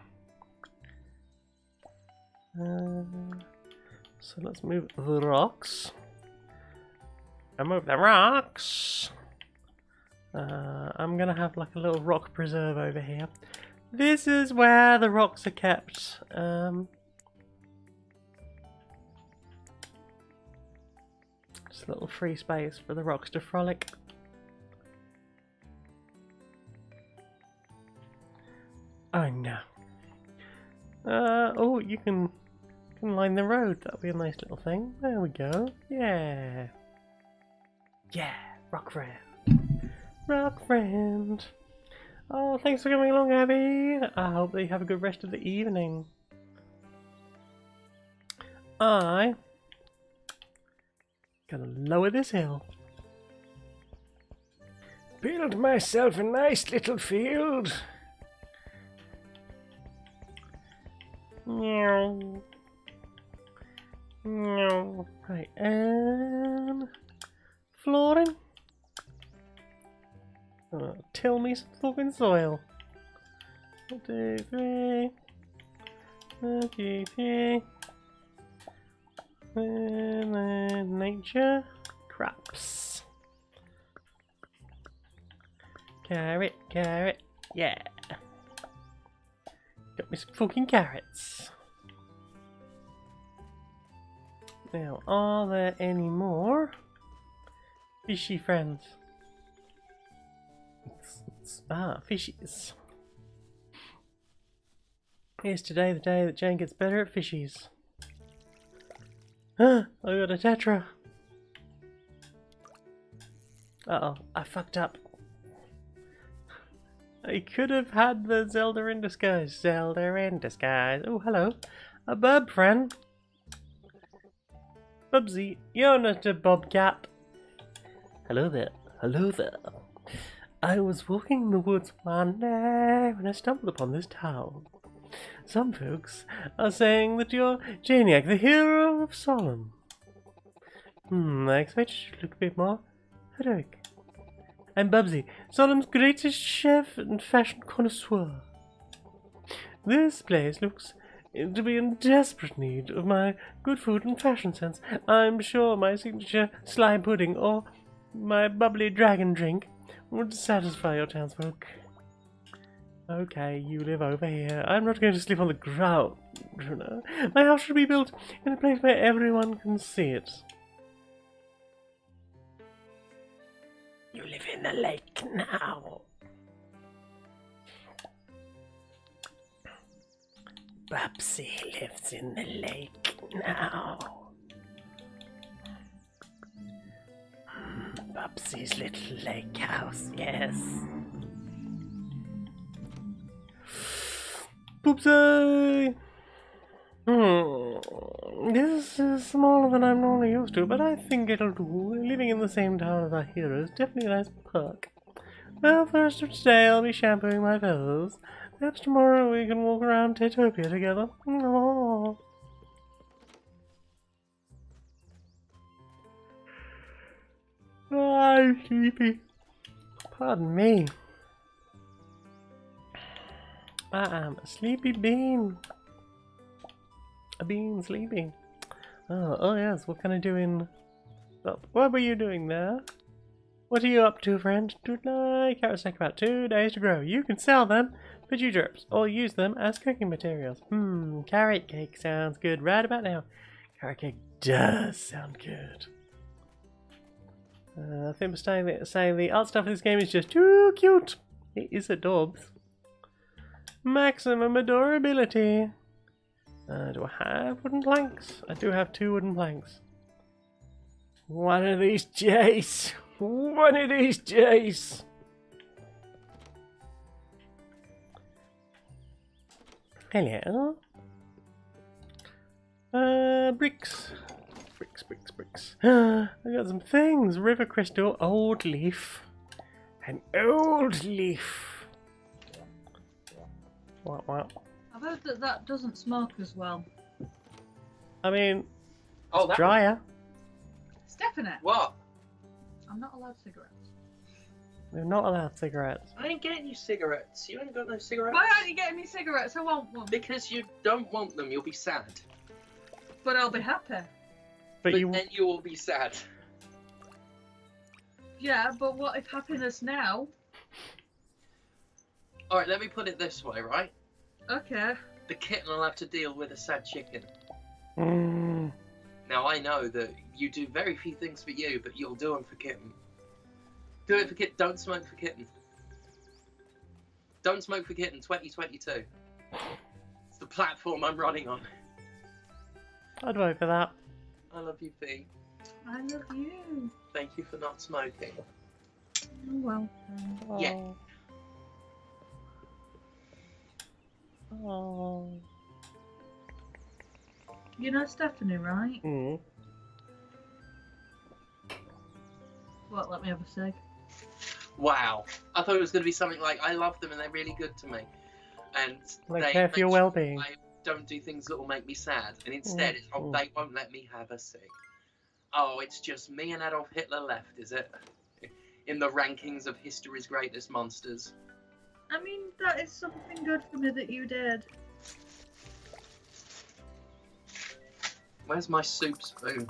So let's move the rocks. I move the rocks. I'm gonna have like a little rock preserve over here. This is where the rocks are kept. Just a little free space for the rocks to frolic. Oh no. Oh, you can line the road. That'll be a nice little thing. There we go. Yeah. Yeah, rock friend. Rock friend. Oh, thanks for coming along, Abby. I hope that you have a good rest of the evening. I gotta lower this hill. Build myself a nice little field. Meow. Meow. Right, and flooring. Till me some fucking soil. 1, 2, 3. 1, 2, 3. And then nature. Crops. Carrot, carrot. Yeah. Got me some fucking carrots. Now, are there any more fishy friends? Fishies. Here's today the day that Jane gets better at fishies. I got a tetra. Uh-oh, I fucked up. I could have had the Zelda in disguise. Zelda in disguise. Oh, hello. A bub friend. Bubsy, you're not a bobcat. Hello there. Hello there. I was walking in the woods one day when I stumbled upon this town. Some folks are saying that you're Janiac, the hero of Solemn. I expect you should look a bit more heroic. I'm Bubsy, Solemn's greatest chef and fashion connoisseur. This place looks to be in desperate need of my good food and fashion sense. I'm sure my signature slime pudding or my bubbly dragon drink would satisfy your townsfolk. Okay, you live over here. I'm not going to sleep on the ground, you know. My house should be built in a place where everyone can see it. You live in the lake now. Bubsy lives in the lake now. Bubsy's little lake house, yes. Boopsie! This is smaller than I'm normally used to, but I think it'll do. Living in the same town as our hero is definitely a nice perk. Well, first of today I'll be shampooing my feathers. Perhaps tomorrow we can walk around Tatopia together. Aww. I'm sleepy. Pardon me. I am a sleepy bean. A bean sleeping. Oh yes, what can I do in... Oh, what were you doing there? What are you up to, friend? Tonight, carrots take about 2 days to grow. You can sell them for dewdrops or use them as cooking materials. Carrot cake sounds good right about now. Carrot cake does sound good. I think we're saying the art stuff of this game is just too cute. It is adorbs. Maximum adorability. Do I have wooden planks? I do have 2 wooden planks. One of these days. One of these days. Hello. Bricks. Bricks. I got some things. River crystal, old leaf. An old leaf. What? I've heard that that doesn't smoke as well. I mean, Oh, that drier. Stephanie, What? I'm not allowed cigarettes. We're not allowed cigarettes. I ain't getting you cigarettes. You ain't got no cigarettes. Why aren't you getting me cigarettes? I want one. Because you don't want them. You'll be sad. But I'll be happy. But you. then you will be sad. Yeah, but what if happiness now? All right, let me put it this way, right? Okay. The kitten will have to deal with a sad chicken. Mm. Now I know that you do very few things for you, but you'll do them for kitten. Do it for kitten. Don't smoke for kitten. Don't smoke for kitten. 2022. It's the platform I'm running on. I'd vote for that. I love you, P. I love you. Thank you for not smoking. You're welcome. Yeah. Oh. You know Stephanie, right? Mm. What, let me have a cig? Wow. I thought it was going to be something like, I love them and they're really good to me. And They care for your well-being. I don't do things that will make me sad. And instead, it's, oh, Mm. they won't let me have a cig. Oh, it's just me and Adolf Hitler left, is it? In the rankings of history's greatest monsters. I mean, that is something good for me that you did. Where's my soup spoon?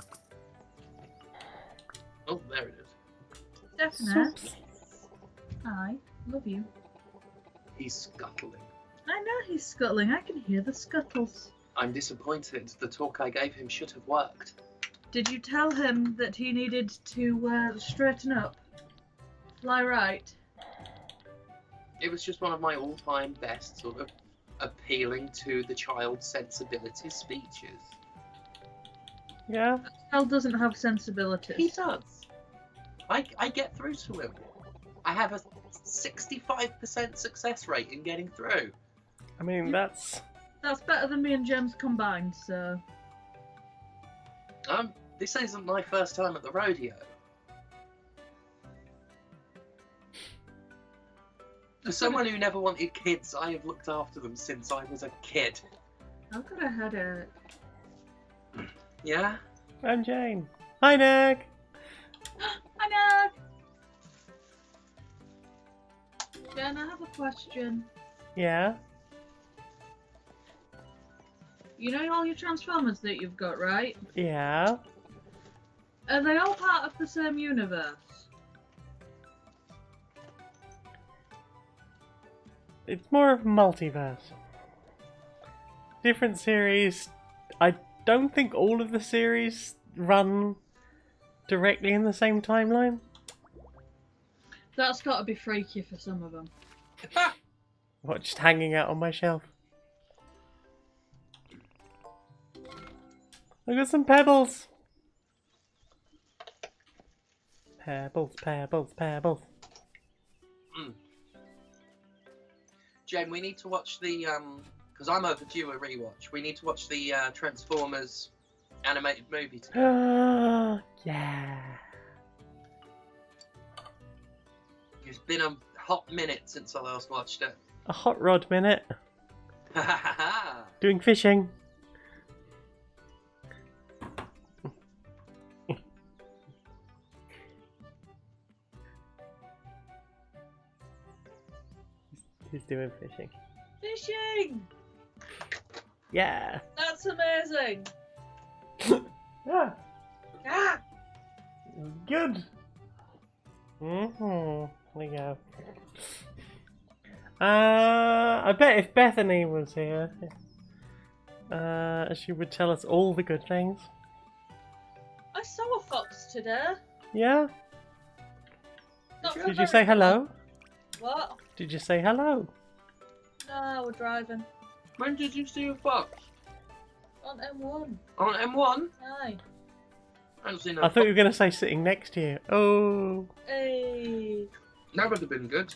Oh, there it is. Stephanie, Soups. hi, love you. He's scuttling. I know he's scuttling, I can hear the scuttles. I'm disappointed. The talk I gave him should have worked. Did you tell him that he needed to straighten up? Fly right? It was just one of my all-time best sort of appealing to the child's sensibilities speeches. Yeah. Child doesn't have sensibilities. He does. I get through to him. I have a 65% success rate in getting through. I mean, that's. That's better than me and Gems combined, so... This isn't my first time at the rodeo. For someone who never wanted kids, I have looked after them since I was a kid. I've got a headache. Yeah? I'm Jane. Hi, Nick. Hi, Nag! Jen, I have a question. Yeah. You know all your Transformers that you've got, right? Yeah. Are they all part of the same universe? It's more of a multiverse. Different series. I don't think all of the series run directly in the same timeline. That's got to be freaky for some of them. What, just hanging out on my shelf? I got some pebbles. Pebbles. Jen, we need to watch the, because I'm overdue a rewatch. We need to watch the Transformers animated movie together. Yeah. It's been a hot minute since I last watched it. A hot rod minute. Doing fishing. He's doing fishing. Fishing! Yeah. That's amazing! Yeah. Ah! Good. There we go. I bet if Bethany was here, she would tell us all the good things. I saw a fox today. Yeah? Not for Did you very say hello? long. What? Did you say hello? No, we're driving. When did you see a fox? On M1. On M1? Aye. I haven't seen no I thought you fox. were going to say sitting next to you. Oh. Hey. That would have been good.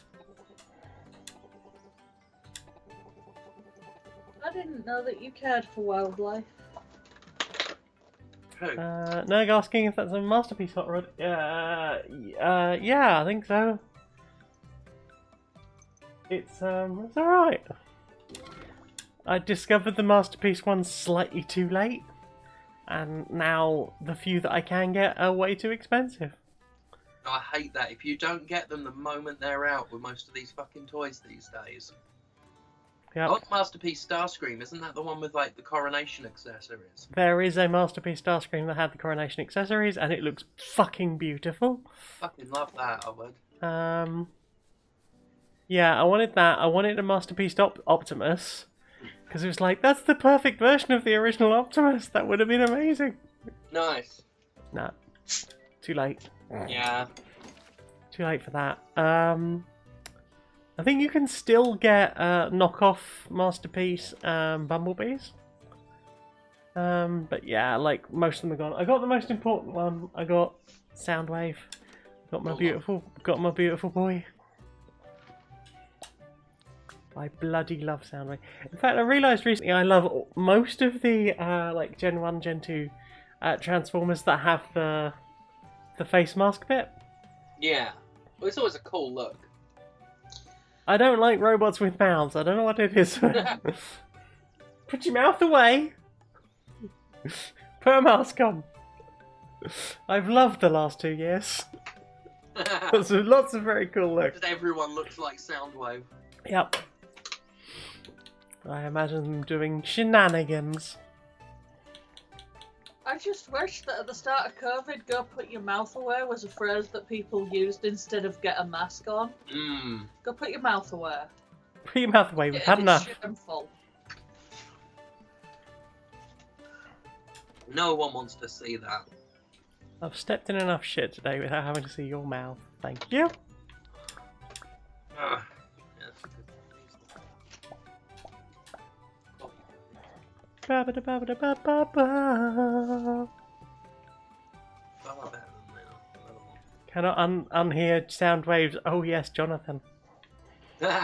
I didn't know that you cared for wildlife. Who? Nerg asking if that's a masterpiece hot rod. Yeah, I think so. It's alright. I discovered the masterpiece one slightly too late, and now the few that I can get are way too expensive. I hate that. If you don't get them the moment they're out with most of these fucking toys these days. Yep. Oh, Masterpiece Starscream, isn't that the one with like the coronation accessories? There is a masterpiece Starscream that had the coronation accessories, and it looks fucking beautiful. Fucking love that, I would. Yeah, I wanted that. I wanted a masterpiece Optimus, because it was like, that's the perfect version of the original Optimus. That would have been amazing. Nice. Nah, too late. Yeah. Too late for that. I think you can still get knockoff masterpiece Bumblebees. But yeah, like most of them are gone. I got the most important one. I got Soundwave. Got my beautiful boy. I bloody love Soundwave. In fact, I realised recently I love most of the like Gen 1, Gen 2 Transformers that have the face mask bit. Yeah. Well, it's always a cool look. I don't like robots with mouths. I don't know what it is. Put your mouth away. Put a mask on. I've loved the last 2 years. Lots of very cool looks. Everyone looks like Soundwave. Yep. I imagine them doing shenanigans. I just wish that at the start of COVID, go put your mouth away was a phrase that people used instead of get a mask on. Go put your mouth away. Put your mouth away. We've had It's enough. shameful. No one wants to see that. I've stepped in enough shit today without having to see your mouth. Thank you. Ugh. Yeah, that's a good one. Ba-ba-da-ba-ba-da-ba-ba. Far better than that. Another one. Cannot unhear Soundwaves. Oh yes, Jonathan. It's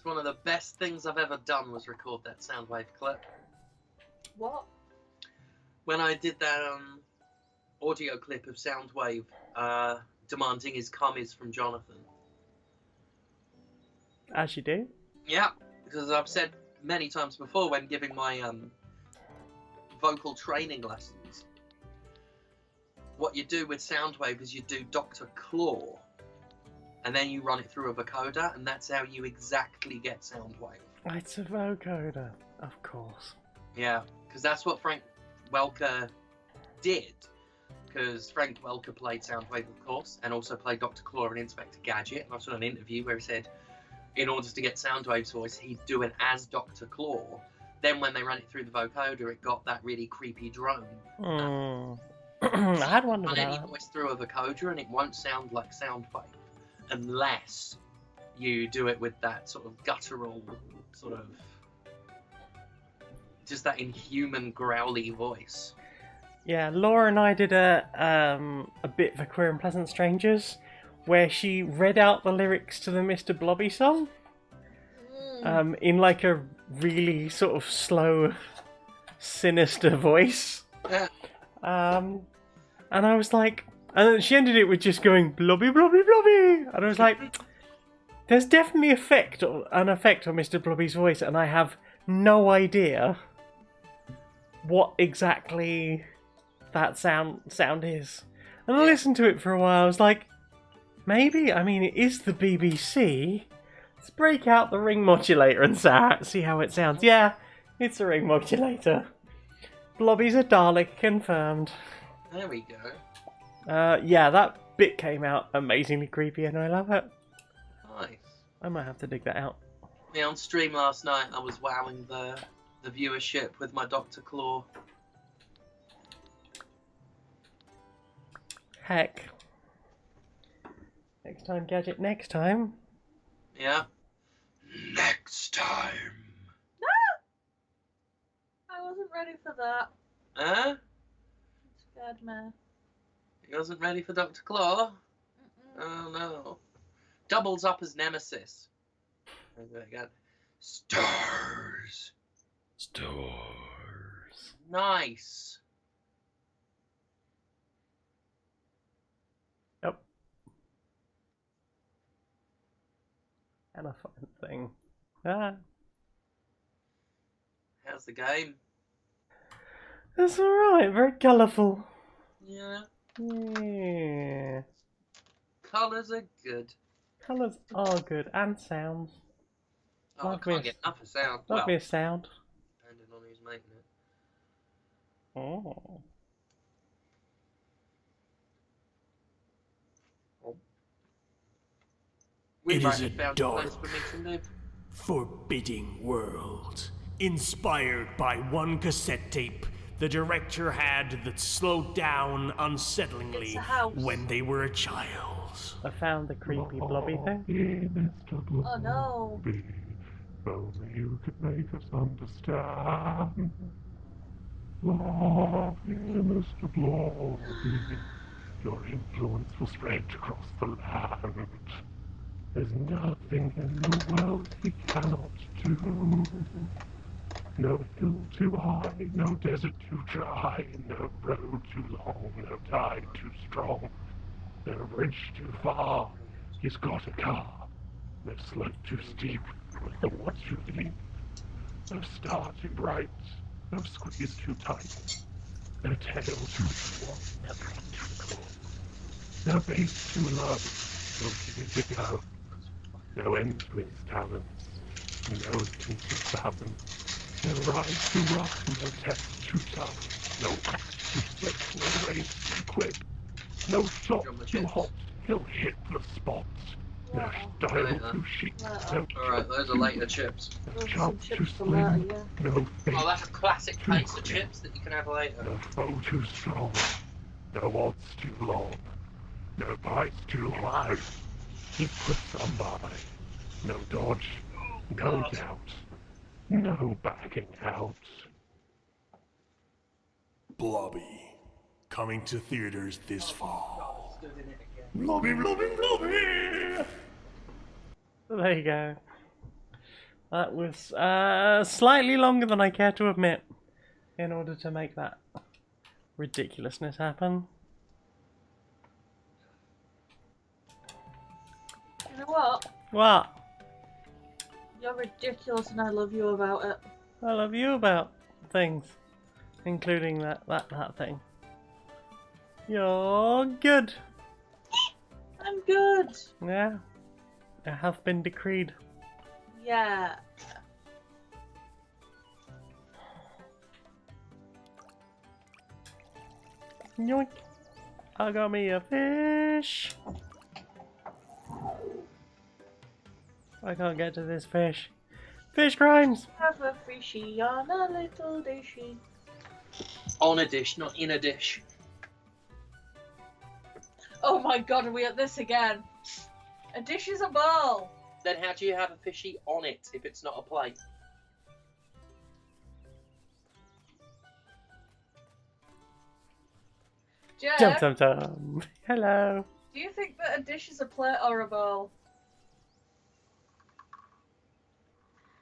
one of the best things I've ever done was record that Soundwave clip. What? When I did that audio clip of Soundwave demanding his cummies from Jonathan. As you do. Yeah, because I've said many times before when giving my vocal training lessons, what you do with Soundwave is you do Dr. Claw, and then you run it through a vocoder, and that's how you exactly get Soundwave. It's a vocoder, of course. Yeah, because that's what Frank Welker did. Because Frank Welker played Soundwave, of course, and also played Dr. Claw in Inspector Gadget. And I saw an interview where he said, in order to get Soundwave's voice, he'd do it as Dr. Claw. Then when they ran it through the vocoder, it got that really creepy drone. I had one Run any about that. voice through a vocoder, and it won't sound like Soundwave unless you do it with that sort of guttural, sort of just that inhuman growly voice. Yeah, Laura and I did a bit for Queer and Pleasant Strangers, where she read out the lyrics to the Mr. Blobby song, in like a really sort of slow, sinister voice. Yeah. And I was like, and then she ended it with just going blobby blobby blobby, and I was like, there's definitely an effect on Mr. Blobby's voice, and I have no idea what exactly that sound is. And I listened to it for a while. I was like, maybe. I mean, it is the BBC. Let's break out the ring modulator and see how it sounds. Yeah, it's a ring modulator. Blobby's a Dalek, confirmed. There we go. Yeah, that bit came out amazingly creepy, and I love it. Nice. I might have to dig that out. Yeah, on stream last night, I was wowing the viewership with my Dr. Claw. Heck. Next time, Gadget, next time. Yeah. Next time. I wasn't ready for that. Huh? It scared me. He wasn't ready for Dr. Claw? Mm-mm. Oh no. Doubles up as Nemesis. Okay, got stars. Stars. Nice. Yep. And a fun thing. Ah. How's the game? That's alright, very colourful. Yeah. Yeah. Colours are good. Colours are good, and sounds. Oh, I Like can't this. get enough of sound. Might Well, be a sound. depending on who's making it. Oh. We It might is have a found a dark, place for me to live. forbidding world. Inspired by one cassette tape the director had that slowed down unsettlingly It's a house. when they were a child. I found the creepy blobby thing. Oh no. If only you could make us understand. Blobby, Mr. Blobby, your influence will spread across the land. There's nothing in the world he cannot do. No hill too high, no desert too dry, no road too long, no tide too strong, no bridge too far. He's got a car. No slope too steep, no water too deep, no star too bright, no squeeze too tight, no tail too short, no feet too close, no base too low, no kid to go, no end to his talents, no too balance. No ride too rough, no test too tough, no race too slick, no race too quick, no shot too hot, he'll hit the spot. No style too chic, no Alright, those are later chips. Those are some jump too chips from that, slim, yeah. no face, Oh, that's a classic case of chips that you can have later. no foe too strong, no odds too long, no price too high. He puts some by, no dodge, no doubt, no backing out. Blobby, coming to theaters this fall. Stood in it again. Blobby, Blobby, Blobby! There you go. That was slightly longer than I care to admit in order to make that ridiculousness happen. You know what? What? You're ridiculous and I love you about it. I love you about things, including that thing. You're good. I'm good. Yeah. It hath been decreed. Yeah. Yoink. I got me a fish. I can't get to this fish. Fish crimes! Have a fishy on a little dishy. On a dish, not in a dish. Oh my god, are we at this again? A dish is a bowl. Then how do you have a fishy on it if it's not a plate? Jump, Jeff, tum, tum. Hello. do you think that a dish is a plate or a bowl?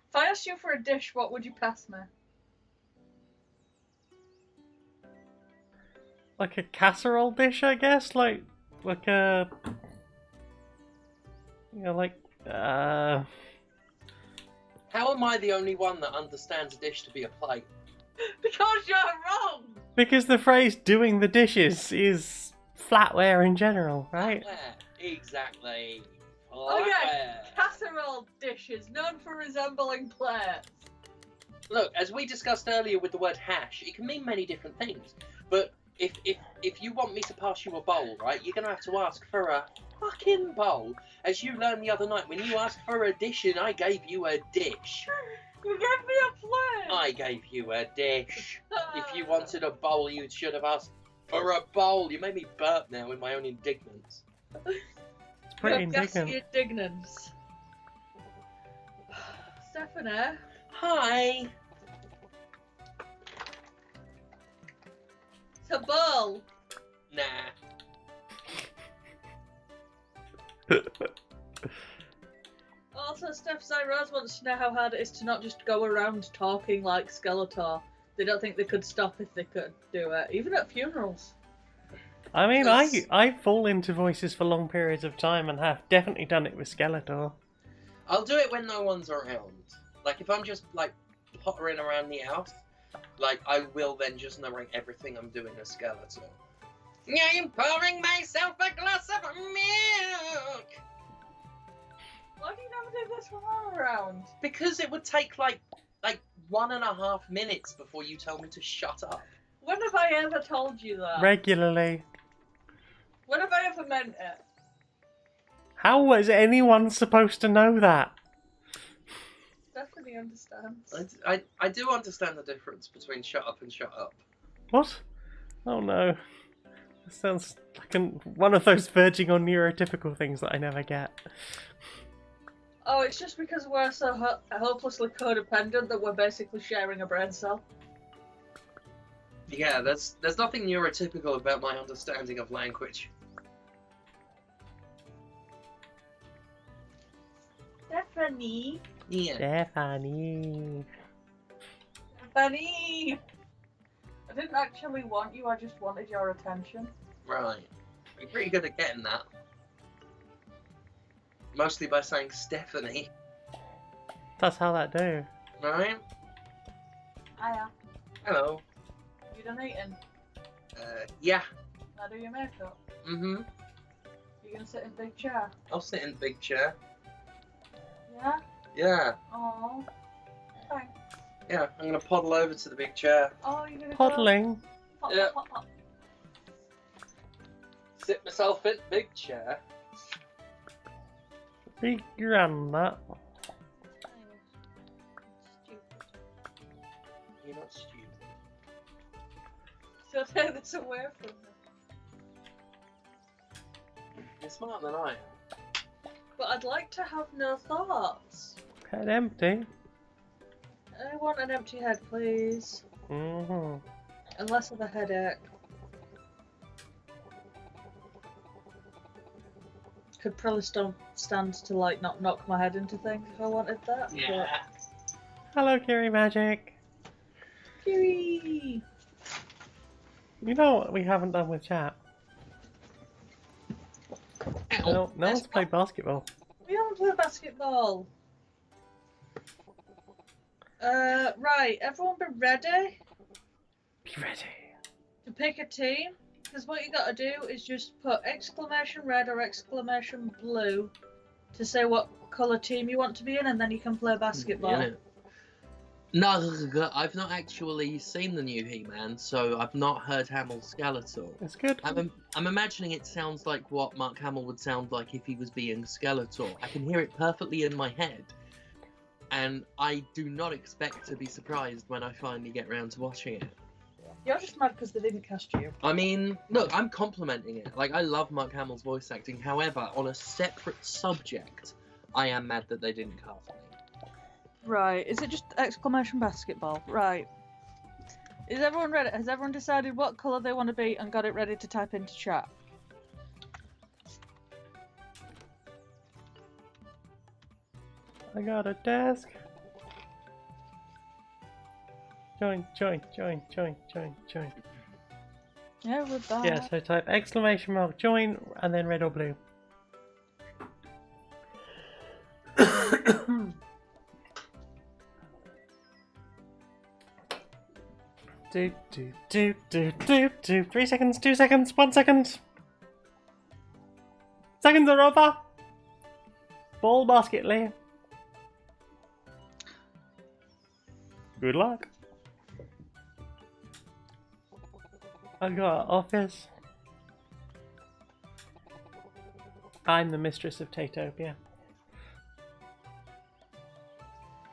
If I asked you for a dish, what would you pass me? Like a casserole dish, I guess? Like a... You know, like... How am I the only one that understands a dish to be a plate? Because you're wrong! Because the phrase doing the dishes is flatware in general, right? Flatware. Exactly. Oh yeah, Flatware. casserole dishes, known for resembling plates. Look, as we discussed earlier with the word hash, it can mean many different things. But if you want me to pass you a bowl, right, you're gonna have to ask for a fucking bowl. As you learned the other night, when you asked for a dish and I gave you a dish. You gave me a plate! I gave you a dish. If you wanted a bowl, you should have asked for a bowl. You made me burp now in my own indignance. It's pretty indignant. Indignance. Stephanie? Hi. It's a bowl. Nah. Also, Steph Rose wants to know how hard it is to not just go around talking like Skeletor. They don't think they could stop if they could do it, even at funerals. I mean, I fall into voices for long periods of time and have definitely done it with Skeletor. I'll do it when no one's around. Like, if I'm just, like, pottering around the house, like, I will then just narrate everything I'm doing as Skeletor. I'm pouring myself a glass of milk! Why do you never do this when I'm around? Because it would take, like 1.5 minutes before you tell me to shut up. When have I ever told you that? Regularly. When have I ever meant it? How was anyone supposed to know that? Stephanie understands. I do understand the difference between shut up and shut up. What? Oh no. That sounds like one of those verging on neurotypical things that I never get. Oh, it's just because we're so hopelessly codependent that we're basically sharing a brain cell. Yeah, there's nothing neurotypical about my understanding of language. Stephanie. Yeah. Stephanie. Stephanie. I didn't actually want you, I just wanted your attention. Right. You're pretty good at getting that. Mostly by saying Stephanie. That's how that do. Right? Hiya. Hello. You done eating? Yeah. Now do your makeup. Mm-hmm. You gonna sit in big chair? I'll sit in the big chair. Yeah? Yeah. Oh. Thanks. Yeah, I'm gonna poddle over to the big chair. Oh, you're gonna Poddling. Go... Pop, Yeah. pop, pop, pop. Sit myself in the big chair. Big around that. Stupid. You're not stupid. So take this away from me. You're smarter than I am. But I'd like to have no thoughts. Head empty. I want an empty head, please. Mm-hmm. Unless of a headache. Could probably stand to like not knock my head into things if I wanted that. Yeah. Hello, Kiri Magic. But... Kiri! You know what we haven't done with chat? No one's played basketball. We haven't played basketball. Right, everyone be ready Be ready. to pick a team. Because what you gotta do is just put exclamation red or exclamation blue to say what colour team you want to be in, and then you can play basketball. Yeah. No, I've not actually seen the new He-Man, so I've not heard Hamill's Skeletor. It's good. I'm imagining it sounds like what Mark Hamill would sound like if he was being Skeletor. I can hear it perfectly in my head, and I do not expect to be surprised when I finally get around to watching it. You're just mad because they didn't cast you. I mean, look, I'm complimenting it. Like, I love Mark Hamill's voice acting. However, on a separate subject, I am mad that they didn't cast me. Right, is it just exclamation basketball? Right. Is everyone ready? Has everyone decided what colour they want to be and got it ready to type into chat? I got a desk. Join. Yeah, with that. Yeah, so type exclamation mark join and then red or blue. Do. 3 seconds, 2 seconds, 1 second. Seconds are over. Ball basket, Lee. Good luck. I got an office. I'm the mistress of Tatopia.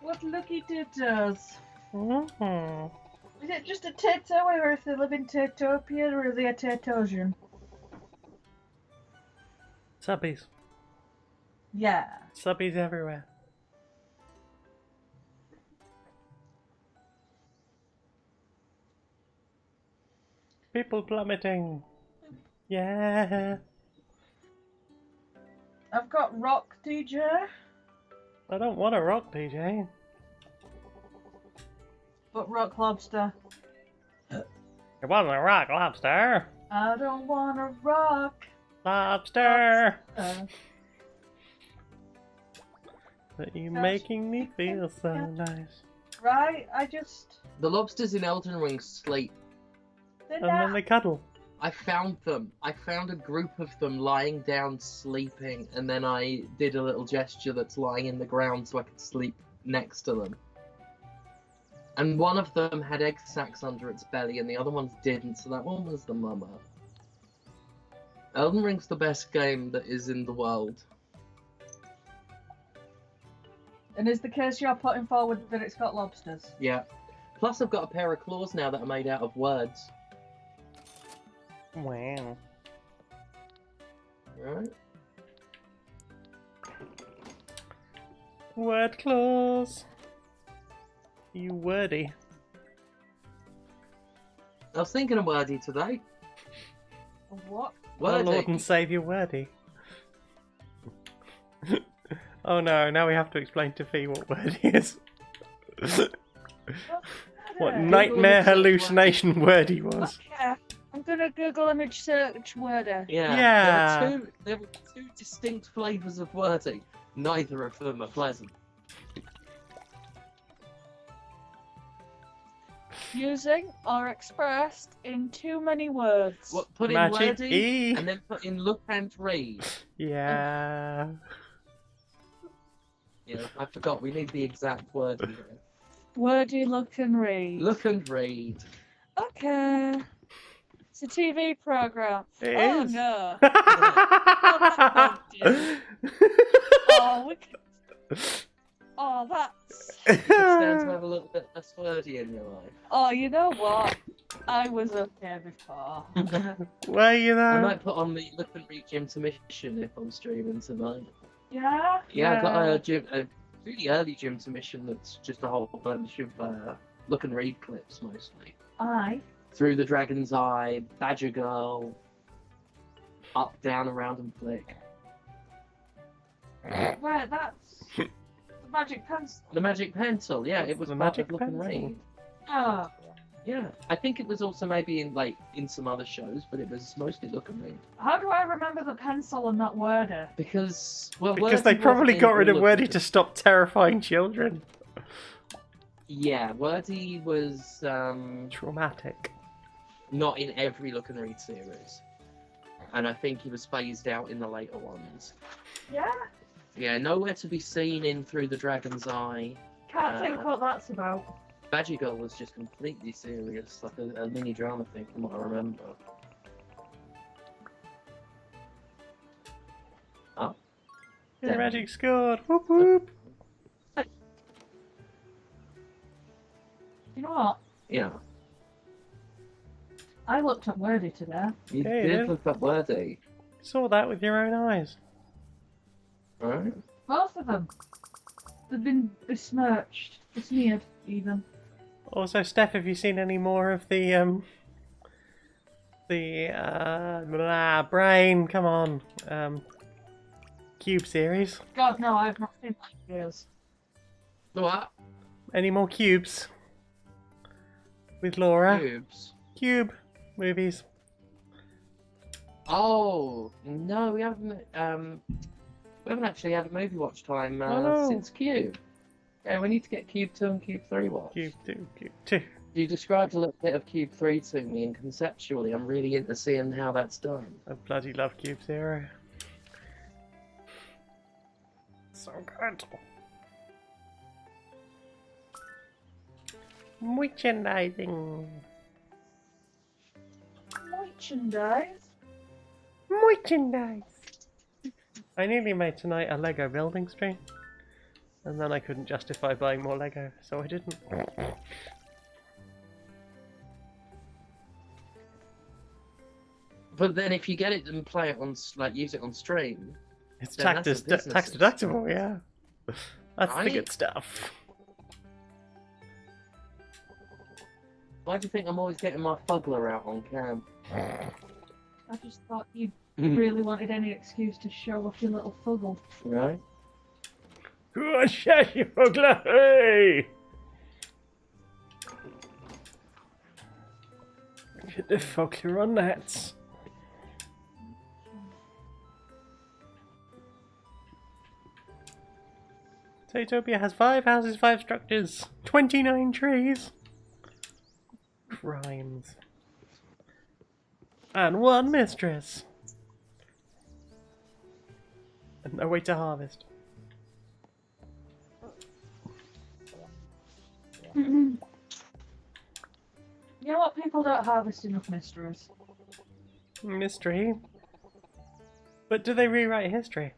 What lucky taters? Mm-hmm. Is it just a tato, or if they live in Tatopia, or are they a Tatosian? Subbies. Yeah. Subbies everywhere. People plummeting. Yeah. I've got rock, DJ. I don't want a rock, DJ. But rock lobster. It wasn't a rock, lobster. I don't want a rock. Lobster. Uh, But you making me feel so nice. right? I just. The lobsters in Elden Ring sleep. They're And then they cuddle. I found them. I found a group of them lying down sleeping, and then I did a little gesture that's lying in the ground so I could sleep next to them. And one of them had egg sacs under its belly, and the other ones didn't, so that one was the mama. Elden Ring's the best game that is in the world. And is the case you're putting forward that it's got lobsters? Yeah. Plus I've got a pair of claws now that are made out of words. Wow. Right? Word claws. You wordy. I was thinking of wordy today. What? Our Lord Wordy. and Saviour wordy. Oh no, now we have to explain to Fee what wordy is. What nightmare hallucination wordy was. Okay. I'm gonna Google image search worder. Yeah. Yeah. There were two distinct flavours of wordy. Neither of them are pleasant. Using or expressed in too many words. What? Put in Magic wordy E. and then put in look and read. Yeah. Yeah, I forgot. We need the exact word here. Wordy look and read. Look and read. Okay. It's a TV program. It Oh is. no. Yeah. Oh, we can... Oh, that's. You could stand to have a little bit less wordy in your life. Oh, you know what? I was okay before. Were you I though? might put on the look and read intermission if I'm streaming tonight. Yeah? Yeah, I got a really early gym intermission that's just a whole bunch of look and read clips mostly. Aye. Through the Dragon's Eye, Badger Girl, Up, Down, Around and Flick. Right, that's. The magic pencil. The Magic Pencil, yeah, it was The part Magic of Look and Pencil. Read. Oh. Yeah, I think it was also maybe in some other shows, but it was mostly Look and Read. How do I remember the pencil and not worder? Because Because they probably got rid of wordy to stop terrifying children. Yeah, Wordy was Traumatic. not in every Look and Read series, and I think he was phased out in the later ones. Yeah? Yeah, nowhere to be seen in Through the Dragon's Eye. Can't think what that's about. Badger Girl was just completely serious, like a mini drama thing from what I remember. Oh. Your Damn. magic scored. Whoop whoop. You know what? Yeah, I looked at wordy today. you Yeah, you did did. look up Wordy, Saw that with your own eyes. right? Both of them. They've been besmirched. Besmeared, even. Also, Steph, have you seen any more of the brain? Come on, Cube series. God, no, I've not seen that in years. What? Any more cubes? With Laura. Cubes? Cube movies. Oh no, we haven't actually had a movie watch time Oh, no. since Cube. Yeah, we need to get Cube 2 and Cube 3 watched. Cube 2, Cube 2. You described a little bit of Cube 3 to me, and conceptually, I'm really into seeing how that's done. I bloody love Cube Zero. So good. Merchandising. Merchandise. Merchandise! I nearly made tonight a Lego building stream. And then I couldn't justify buying more Lego, so I didn't. But then if you get it and play it on, like, use it on stream, It's then tax that's a business deductible, yeah. That's the Right? good stuff. Why do you think I'm always getting my fuggler out on cam? I just thought you really wanted any excuse to show off your little fuggle. Right? Oh, shut you ugly! Hey! Get the fucker on that. Utopia has 5 houses, 5 structures, 29 trees. Crimes. And 1 mistress. And no way to harvest. You know what? People don't harvest enough mysteries. Mystery. But do they rewrite history?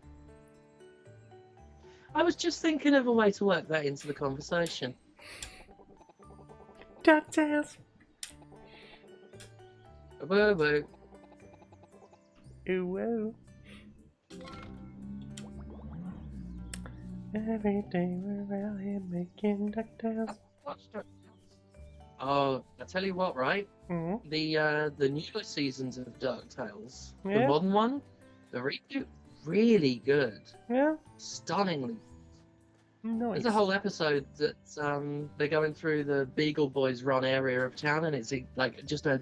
I was just thinking of a way to work that into the conversation. DuckTales. Whoa, whoa. Ooh, whoa. Every day we're out here making DuckTales. Watched it. Oh, I tell you what, right? Mm-hmm. The newer seasons of DuckTales, Yeah. the modern one, the reboot, really good. Yeah. Stunningly. Nice. There's a whole episode that they're going through the Beagle Boys run area of town, and it's like just a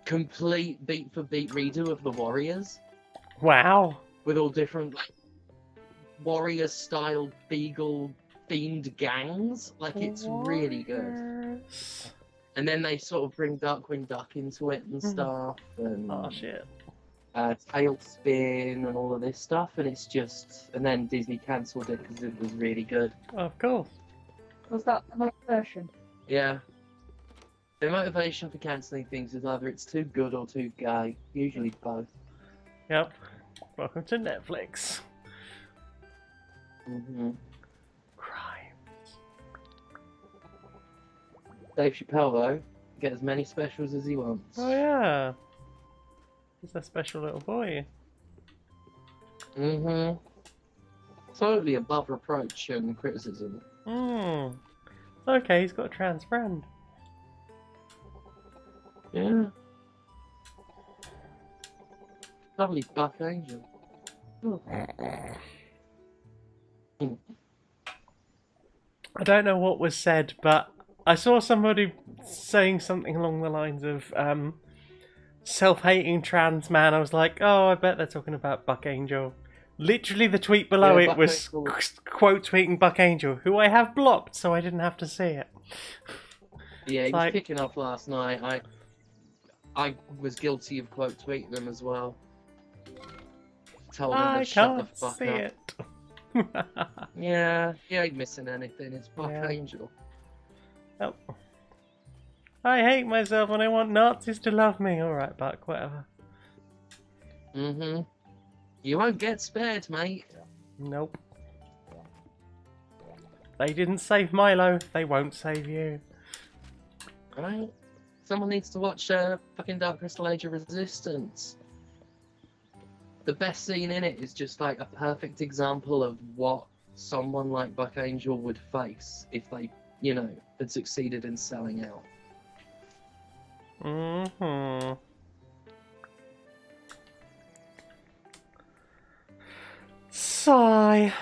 complete beat for beat redo of the Warriors Wow. with all different like, Warrior style Beagle themed gangs. Like it's really good. Warriors. And then they sort of bring Darkwing Duck into it and stuff, and Oh shit. Tailspin and all of this stuff, and it's just. And then Disney cancelled it because it was really good. Of course. Was that the motivation? Yeah. The motivation for cancelling things is either it's too good or too gay. Usually both. Yep. Welcome to Netflix. hmm Crimes. Dave Chappelle, though, get as many specials as he wants. Oh yeah. He's a special little boy. hmm Totally above reproach and criticism. Hmm. Okay, he's got a trans friend. Yeah. Lovely Buck Angel. I don't know what was said, but I saw somebody saying something along the lines of self-hating trans man. I was like, oh, I bet they're talking about Buck Angel. Literally, the tweet below Yeah, it Buck was Angel. quote tweeting Buck Angel, who I have blocked, so I didn't have to see it. Yeah, he was Like- kicking off last night. I was guilty of quote tweeting them as well. Told him I to shut the can't fuck see up. it. Yeah, he ain't missing anything. It's Buck Yeah. Angel. Oh. I hate myself and I want Nazis to love me. Alright, Buck, whatever. hmm You won't get spared, mate. Nope. They didn't save Milo, they won't save you. Right? Someone needs to watch fucking Dark Crystal Age of Resistance. The best scene in it is just like a perfect example of what someone like Buck Angel would face if they, you know, had succeeded in selling out. Mm-hmm. Sigh.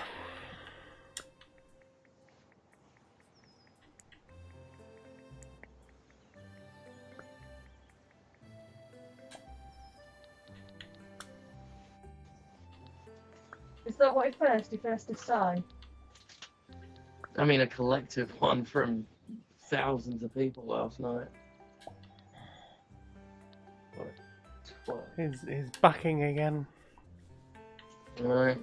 Is that what he first? He first a sigh. I mean, a collective one from thousands of people last night. What? He's bucking again. Right.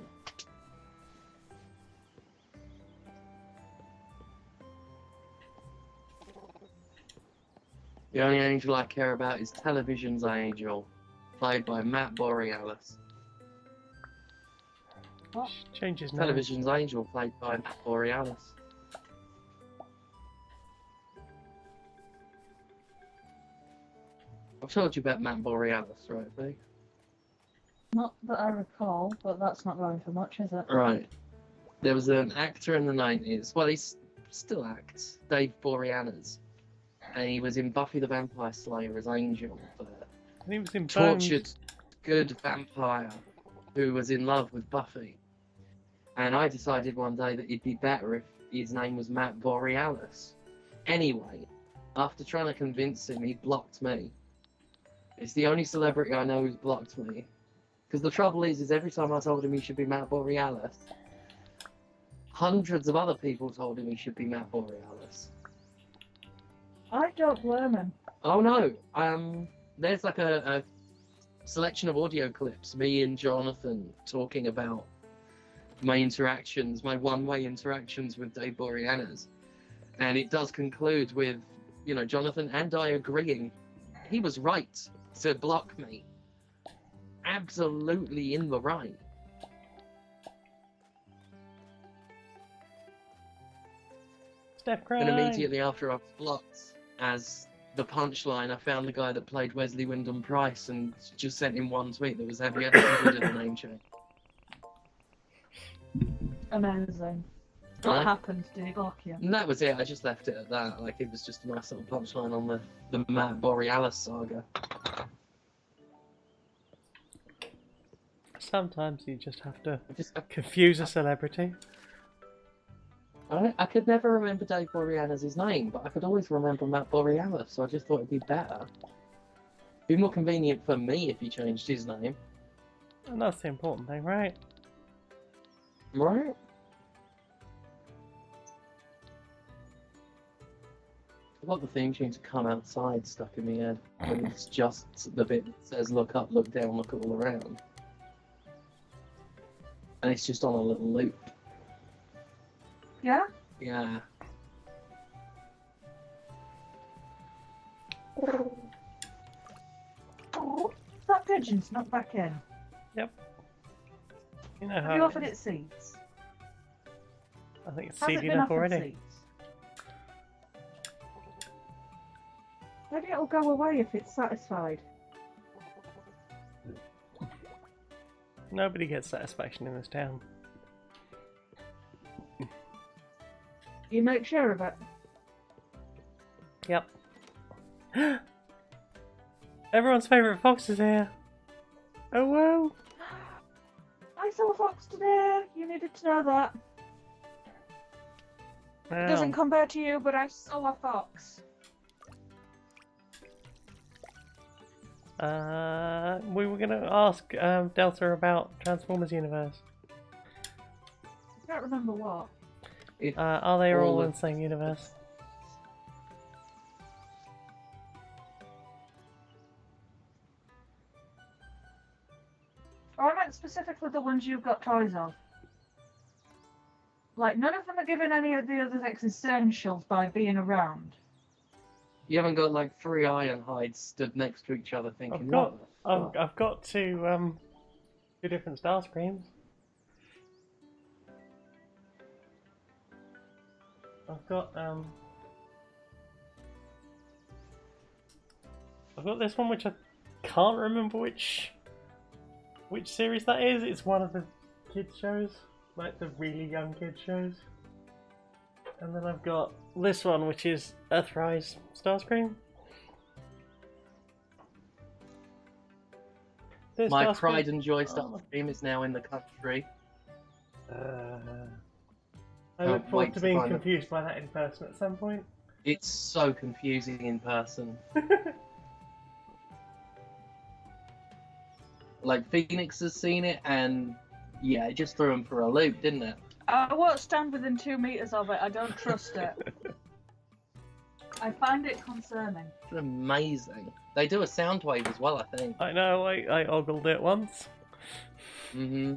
The only angel I care about is Television's Angel, played by Matt Borealis. What? Change his name. Television's Angel, played by Matt Borealis. I've told you about Matt Borealis, right, V? Not that I recall, but that's not going for much, is it? Right. There was an actor in the 90s, well, he still acts, Dave Boreanaz. And he was in Buffy the Vampire Slayer as Angel, the He was in tortured, Bones. good vampire who was in love with Buffy. And I decided one day that it'd be better if his name was Matt Borealis. Anyway, after trying to convince him, he blocked me. It's the only celebrity I know who's blocked me. Because the trouble is every time I told him he should be Matt Borealis, hundreds of other people told him he should be Matt Borealis. I don't blame him. Oh no, there's like a selection of audio clips, me and Jonathan talking about my interactions, my one-way interactions with Dave Boreanaz. And it does conclude with, you know, Jonathan and I agreeing he was right to block me. Absolutely in the right. Steph crying. And immediately after I was blocked, as the punchline, I found the guy that played Wesley Wyndham-Price and just sent him one tweet that was, have you ever considered a name change? Amazing. What Right. happened? Did he block you? And that was it, I just left it at that. Like, it was just a nice little punchline on the Matt Borealis saga. Sometimes you just have to I just, confuse a celebrity. I could never remember Dave Boreanaz's name, but I could always remember Matt Borealis, so I just thought it'd be better. It'd be more convenient for me if he changed his name. And that's the important thing, right? Right? I've got the theme tune to Come Outside stuck in my head, and it's just the bit that says look up, look down, look all around. And it's just on a little loop. Yeah? Yeah. That pigeon's not back in. You know Have how you it offered is. it seeds? I think it's Has it seeding been up offered already. seeds? Maybe it'll go away if it's satisfied. Nobody gets satisfaction in this town. You make sure of it. Yep. Everyone's favourite fox is here. Oh wow. I saw a fox today. You needed to know that. It doesn't Wow. compare to you, but I saw a fox. We were gonna ask Delta about Transformers Universe. I can't remember what. Are they all All in of- the same universe? Oh, I meant specifically the ones you've got toys of. Like, none of them are giving any of the others existentials by being around. You haven't got like 3 Ironhides stood next to each other thinking, I've got, "What the fuck?" I've got two different Star Screams. I've got this one which I can't remember which series that is. It's one of the kids shows, like the really young kids shows. And then I've got this one which is Earthrise Starscream. This My Starscream- pride and joy Starscream is now in the country. I look Can't forward wait to to being find it. confused by that in person at some point. It's so confusing in person. Like, Phoenix has seen it, and yeah, it just threw him for a loop, didn't it? I won't stand within 2 meters of it. I don't trust it. I find it concerning. It's amazing. They do a sound wave as well, I think. I know, I ogled it once. Mm-hmm.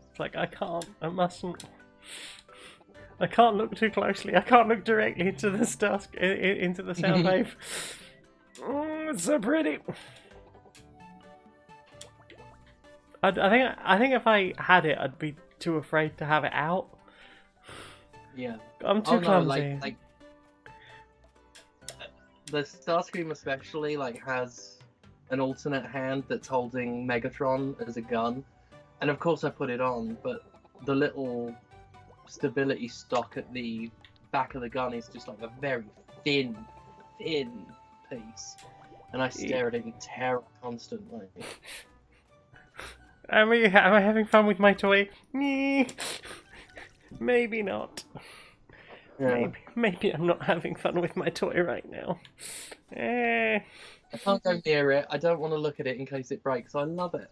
It's like, I can't, I mustn't. I can't look too closely. I can't look directly into the into the sound wave. It's so pretty. I think if I had it, I'd be too afraid to have it out. Yeah. I'm too clumsy. No, like the Starscream especially has an alternate hand that's holding Megatron as a gun, and of course I put it on, but the little stability stock at the back of the gun is just like a very thin piece, and I stare at it in terror constantly. Am I having fun with my toy? Maybe not. Yeah. Maybe I'm not having fun with my toy right now. I can't go near it. I don't want to look at it in case it breaks. I love it.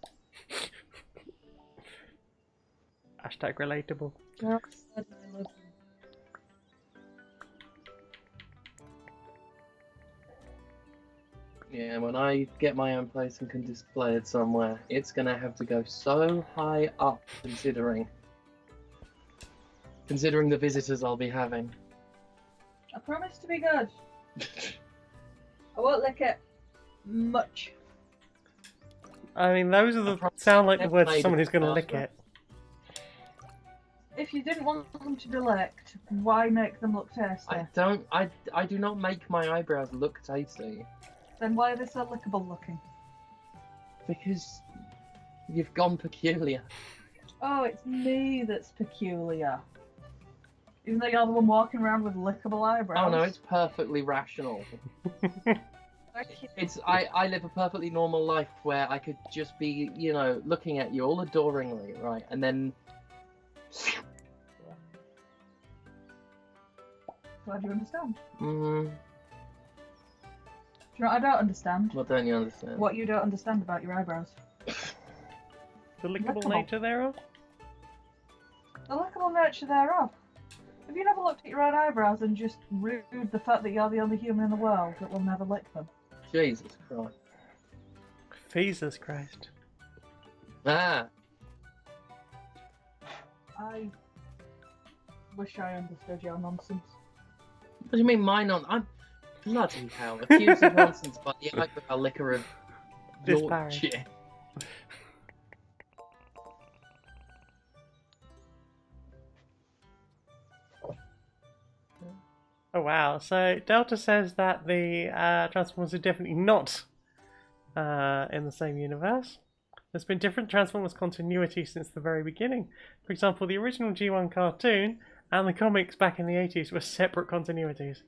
Hashtag relatable. Yeah, when I get my own place and can display it somewhere, it's gonna have to go so high up, considering the visitors I'll be having. I promise to be good. I won't lick it much. I mean, those are sound like the words of someone who's going to lick it. If you didn't want them to be licked, why make them look tasty? I do not make my eyebrows look tasty. Then why are they so lickable looking? Because you've gone peculiar. Oh, it's me that's peculiar. Even though you're the one walking around with lickable eyebrows. Oh no, it's perfectly rational. I live a perfectly normal life where I could just be, looking at you all adoringly, right? And then... Glad you understand. Mm-hmm. Do you know what I don't understand? What don't you understand? What you don't understand about your eyebrows. The lickable nature thereof? The lickable nature thereof. Have you never looked at your own eyebrows and just rued the fact that you're the only human in the world that will never lick them? Jesus Christ. Jesus Christ. Ah! I wish I understood your nonsense. What do you mean my I'm bloody hell accused of nonsense by the eyebrow licker of Yorkshire. Oh wow, so Delta says that the Transformers are definitely not in the same universe. There's been different Transformers continuity since the very beginning. For example, the original G1 cartoon and the comics back in the 80s were separate continuities.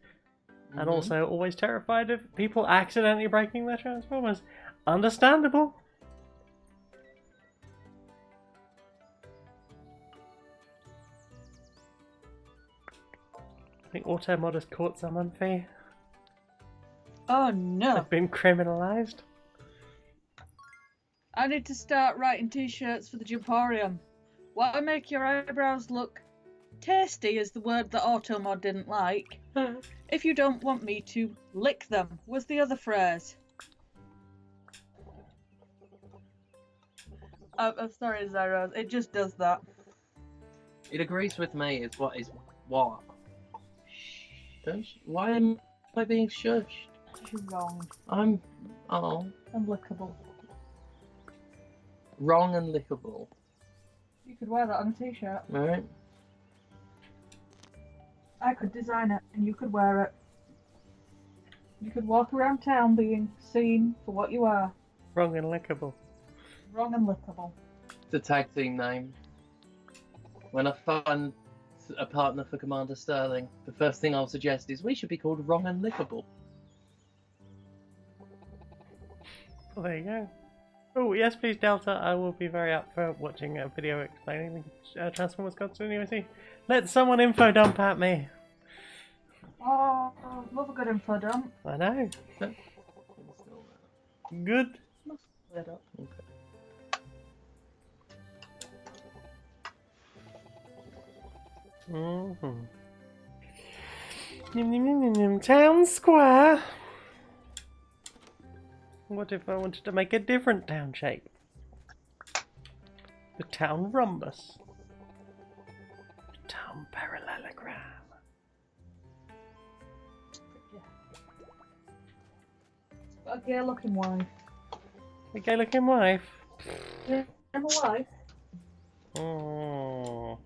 Mm-hmm. And also always terrified of people accidentally breaking their Transformers. Understandable. I think Automod has caught someone fair. Oh no! They've been criminalised. I need to start writing t-shirts for the Jumporium. Why make your eyebrows look tasty is the word that Automod didn't like. If you don't want me to lick them was the other phrase. I'm sorry, Zyros. It just does that. It agrees with me. It's what is what. Why am I being shushed? You're wrong. I'm Unlickable. Wrong and lickable. You could wear that on a t-shirt. Right. I could design it and you could wear it. You could walk around town being seen for what you are. Wrong and lickable. Wrong and lickable. It's a tag team name. When I find a partner for Commander Sterling, the first thing I'll suggest is we should be called Wrong and Lickable. Well, there you go. Oh, yes please Delta, I will be very up for watching a video explaining the Transformers continuity. Let someone info dump at me. Oh, love a good info dump. I know. Good. Okay. Town square. What if I wanted to make a different town shape? The town rhombus. The town parallelogram. A gay looking wife. A gay looking wife. Yeah, I'm a wife. Oh.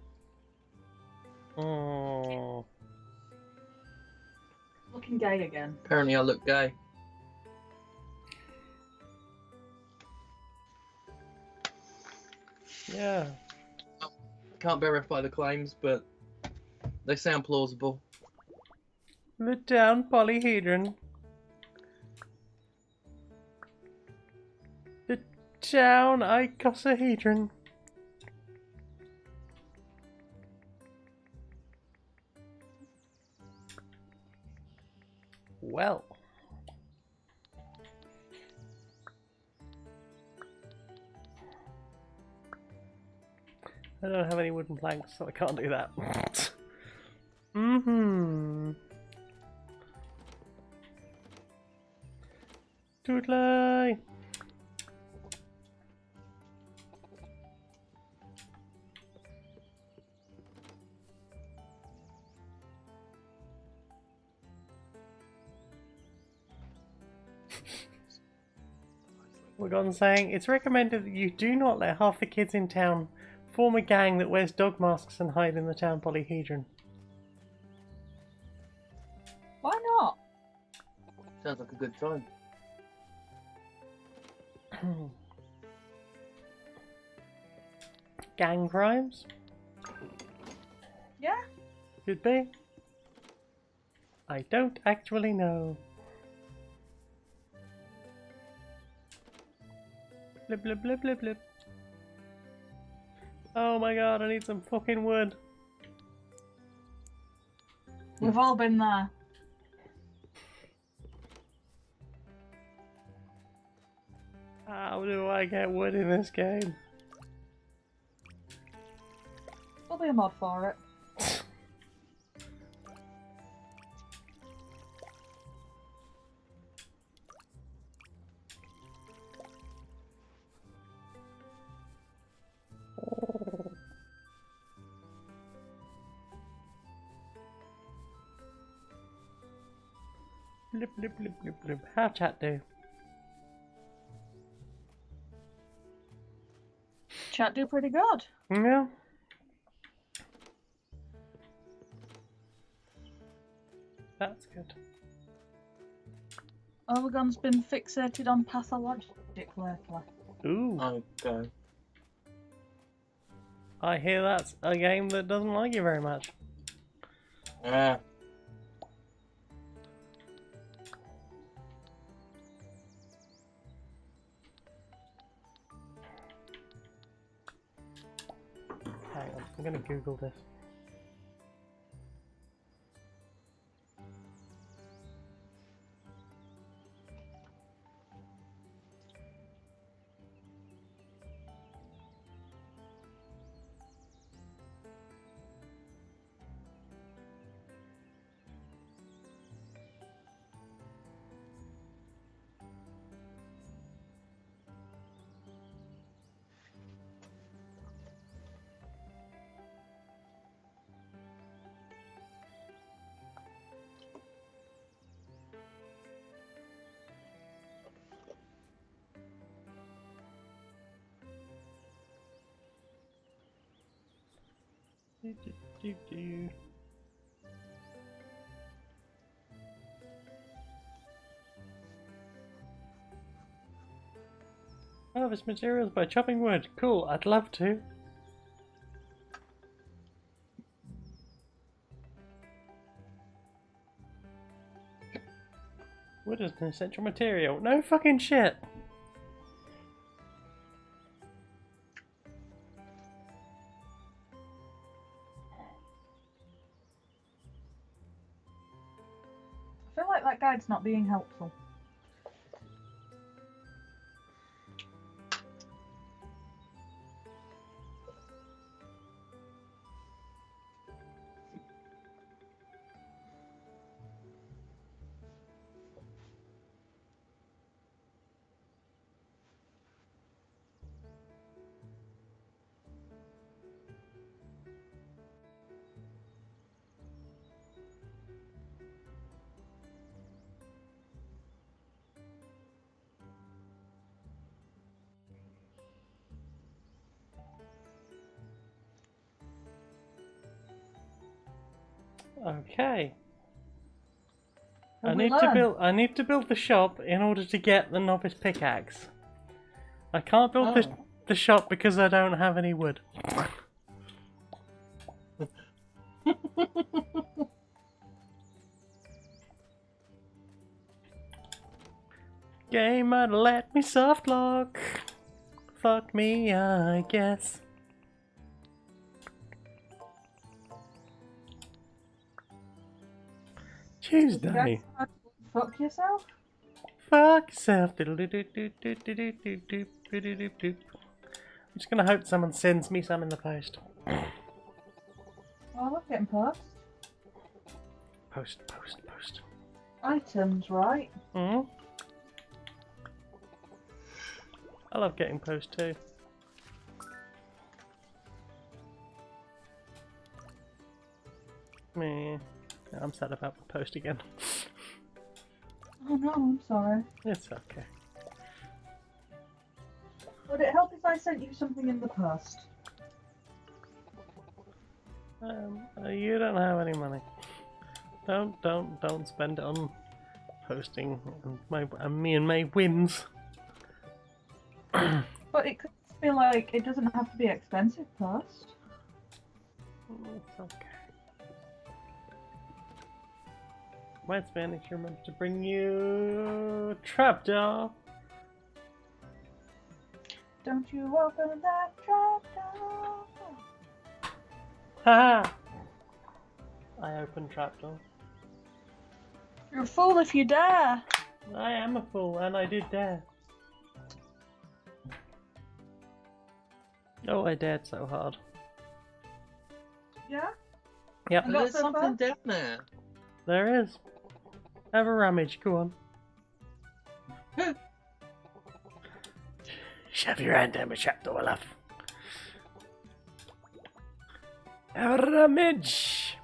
Oh. Looking gay again. Apparently I look gay. Yeah. Can't verify the claims, but they sound plausible. The town polyhedron. The town icosahedron. Well. I don't have any wooden planks, so I can't do that. Mm-hmm. Toodley! We're gone saying it's recommended that you do not let half the kids in town form a gang that wears dog masks and hide in the town polyhedron. Why not? Sounds like a good time. Gang crimes? Yeah. Could be. I don't actually know. Blip blip blip blip blip. Oh my god, I need some fucking wood. We've all been there. How do I get wood in this game? There'll be a mod for it. Blip blip blip blip blip. How chat do? Chat do pretty good. Yeah. That's good. Overgon's been fixated on pathologic lately. Ooh. Okay. I hear that's a game that doesn't like you very much. Ah. Hang on, I'm gonna Google this. Do. Harvest materials by chopping wood. Cool, I'd love to. Wood is an essential material. No fucking shit. I feel like that guide's not being helpful. Okay. I Have we need to build the shop in order to get the novice pickaxe. I can't build Oh. the shop because I don't have any wood. Game might let me soft lock. Fuck me, I guess. Tuesday. Fuck yourself? Fuck yourself. I'm just gonna hope someone sends me some in the post. Oh, I'm getting post. Post. Items, right? Hmm? I love getting post too. Me. I'm sad about the post again. Oh no, I'm sorry. It's okay. Would it help if I sent you something in the post? You don't have any money. Don't spend it on posting and me and my whims. But it could be like, it doesn't have to be expensive post. It's okay. Where's Spanish? Remember to bring you trapdoor. Don't you open that trapdoor. Haha! I opened trapdoor. You're a fool if you dare. I am a fool, and I did dare. Oh, I dared so hard. Yeah? Yep, And what's There's so something far? down there. there is. Have a rummage, go on. Shove your hand down my trapdoor, love. Have a rummage!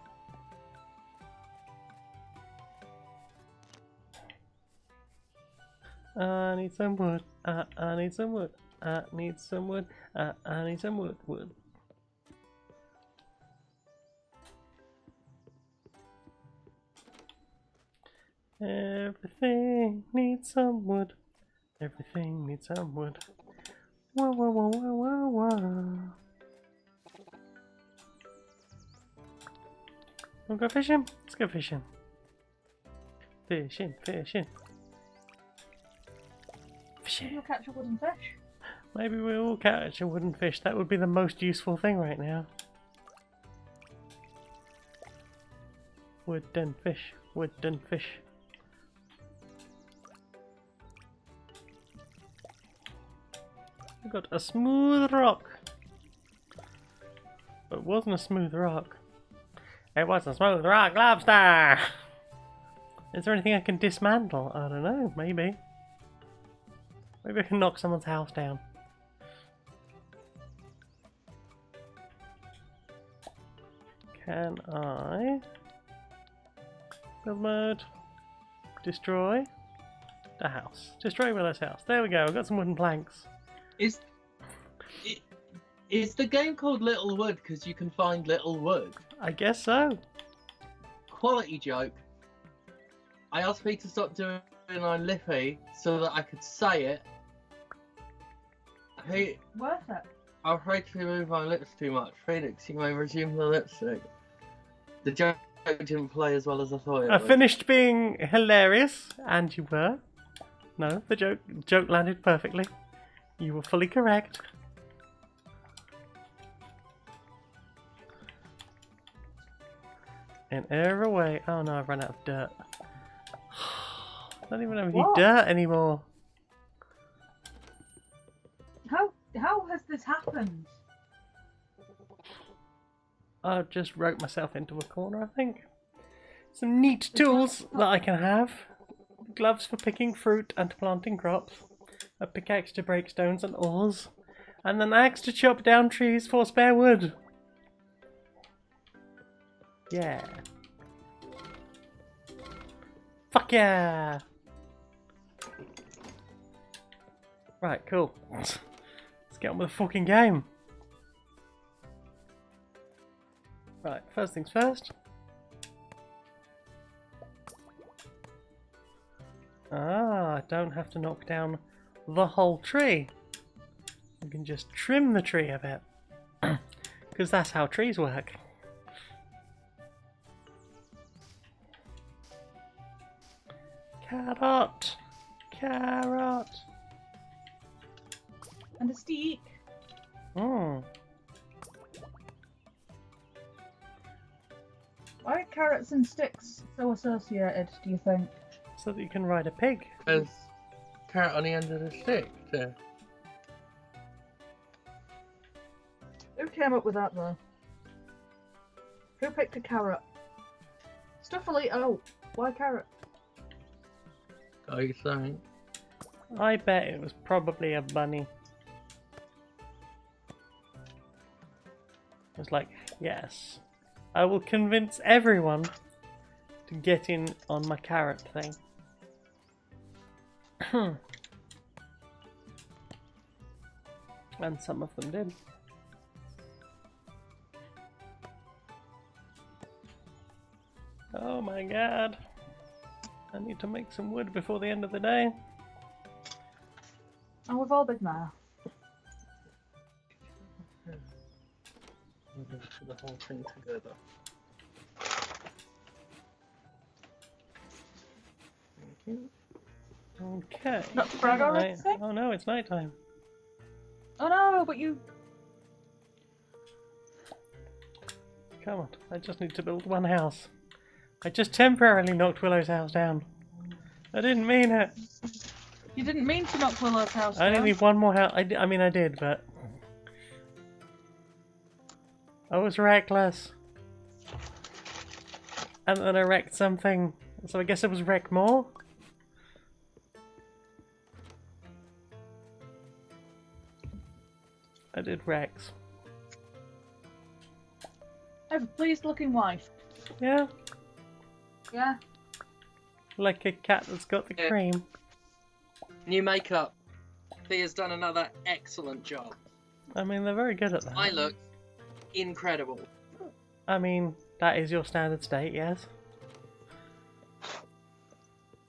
I need some wood. I need some wood. I need some wood. I need some wood. Everything needs some wood. Everything needs some wood. Whoa, whoa, whoa, whoa, whoa, whoa. Wanna go fishing? Let's go fishing. Fishing. You'll catch a wooden fish. Maybe we will catch a wooden fish. That would be the most useful thing right now. Wooden fish. We got a smooth rock. But it wasn't a smooth rock. It was a smooth rock lobster! Is there anything I can dismantle? I don't know, maybe. Maybe I can knock someone's house down. Can I build mode? Destroy the house. Destroy Willow's house. There we go, I've got some wooden planks. Is the game called Littlewood because you can find little wood? I guess so. Quality joke. I asked Pete to stop doing it on Lippy so that I could say it. Hey, Worth it. I'm afraid to remove my lips too much. Phoenix, you may resume the lipstick. The joke didn't play as well as I thought it I would. finished being hilarious, and you were. No, the joke landed perfectly. You were fully correct. In every way. Oh no, I've run out of dirt. I don't even have any What? dirt anymore. How has this happened? I just wrote myself into a corner, I think. Some neat tools that I can have. Gloves for picking fruit and planting crops. A pickaxe to break stones and ores. And an axe to chop down trees for spare wood. Yeah. Fuck yeah! Right, cool. Let's get on with the fucking game. Right, first things first. Ah, I don't have to knock down the whole tree. I can just trim the tree a bit. Because that's how trees work. Carrot! Carrot! And a stick. Hmm. Why are carrots and sticks so associated, do you think? So that you can ride a pig. There's carrot on the end of the stick there. Who came up with that though? Who picked a carrot? Stuffily, oh, why carrot? Are you saying? I bet it was probably a bunny. It was like, yes, I will convince everyone to get in on my carrot thing. And some of them did. Oh my god. I need to make some wood before the end of the day. Oh, we've all been there. We'll do the whole thing together. Okay. Not to brag or Right. anything? Oh no, it's nighttime. Oh no, but you... Come on, I just need to build one house. I just temporarily knocked Willow's house down. I didn't mean it. You didn't mean to knock Willow's house I only down. need one more house. I mean, I did, but... I was reckless. And then I wrecked something. So I guess it was wreck more? I did wrecks. I have a pleased looking wife. Yeah, Yeah? like a cat that's got the Yeah. cream. New makeup. Thea's done another excellent job. I mean, they're very good at that. I look incredible. I mean, that is your standard state, yes?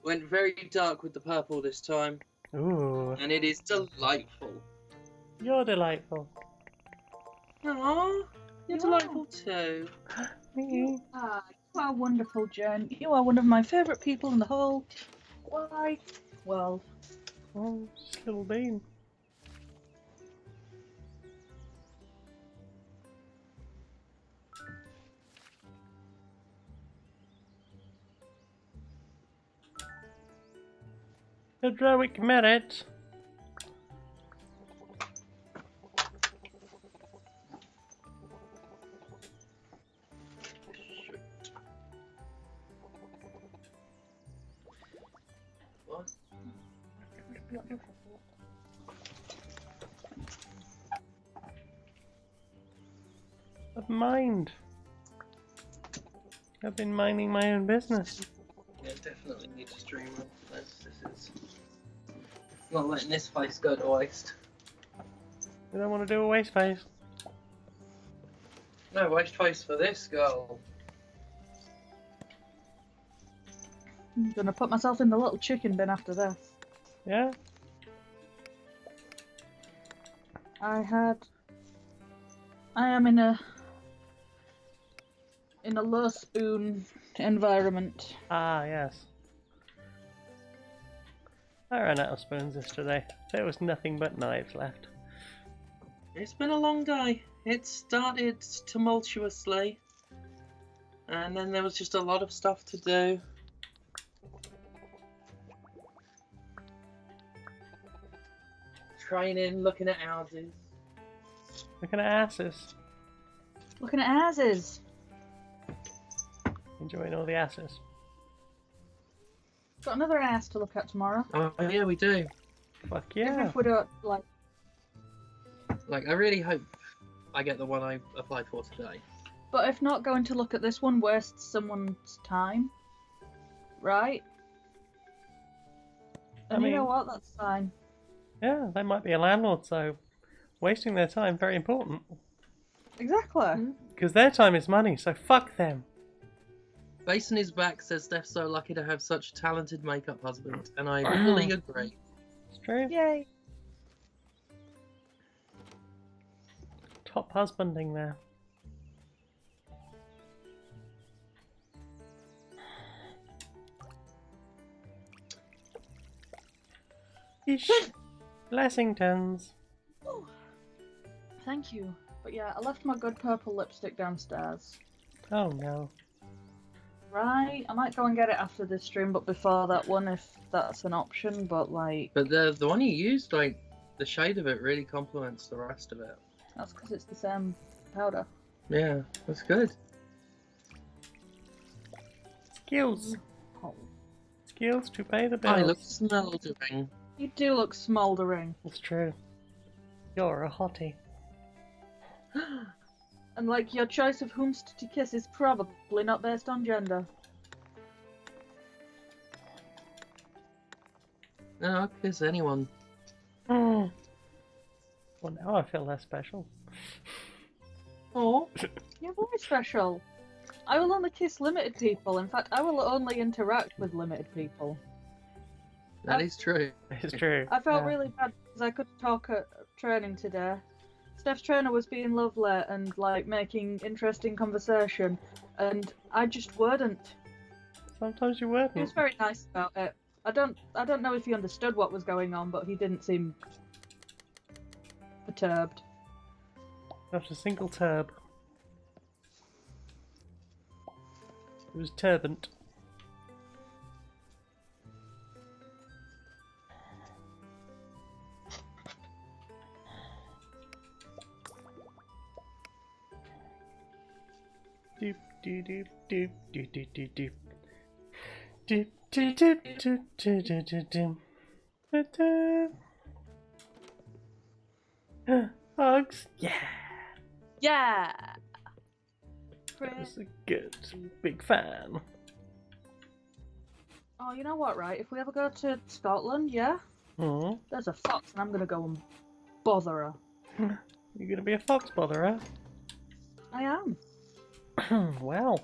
Went very dark with the purple this time, Ooh, and it is delightful. you're delightful. Aww, you're delightful too. Me. Ah, you are wonderful, Jen. You are one of my favourite people in the whole wide world. Oh, just little bean. Heroic merit. What? I've mined. I've been minding my own business. Yeah, definitely need to stream this. This is not letting this face go to waste. You don't want to do a waste face. No waste face for this girl. I'm gonna put myself in the little chicken bin after this. Yeah? I am in a low spoon environment. Ah, yes. I ran out of spoons yesterday. There was nothing but knives left. It's been a long day. It started tumultuously, and then there was just a lot of stuff to do. Training, looking at houses. Looking at asses. Looking at asses. Enjoying all the asses. Got another ass to look at tomorrow. Oh yeah, we do. Fuck Even yeah. if we don't like. Like, I really hope I get the one I applied for today. But if not, going to look at this one wastes someone's time, right? And you know mean- what? That's fine. Yeah, they might be a landlord, so wasting their time very important. Exactly. Because their time is money, so fuck them. Basin is back, says Steph's so lucky to have such a talented makeup husband, and I fully agree. It's true. Yay. Top husbanding there. Ish. Blessingtons. Ooh. Thank you. But yeah, I left my good purple lipstick downstairs. Oh no. Right, I might go and get it after this stream, but before that one, if that's an option. But like, But the one you used, like, the shade of it really complements the rest of it. that's because it's the same powder. Yeah, that's good. Skills. Oh. Skills to pay the bills. I look smoldering. You do look smouldering. It's true. You're a hottie. And like, your choice of whomst to kiss is probably not based on gender. No, I'll kiss anyone. Well, now I feel less special. Oh, you're very special. I will only kiss limited people. In fact, I will only interact with limited people. That is true. It's true. I felt Yeah. really bad because I couldn't talk at training today. Steph's trainer was being lovely and like making interesting conversation, and I just wouldn't. Sometimes you He wouldn't. was very nice about it. I don't know if he understood what was going on, but he didn't seem perturbed. Not a single turb. It was turbant. Doop doop doop doop doop doop doop doop. Doop doop doop doop doop doop doop doop. Doop. Hugs. Yeah. Yeah. That's a good big fan. Oh, you know what, right? If we ever go to Scotland, yeah, Hmm. there's a fox, and I'm gonna go and bother her. You're gonna be a fox botherer? I am. Well,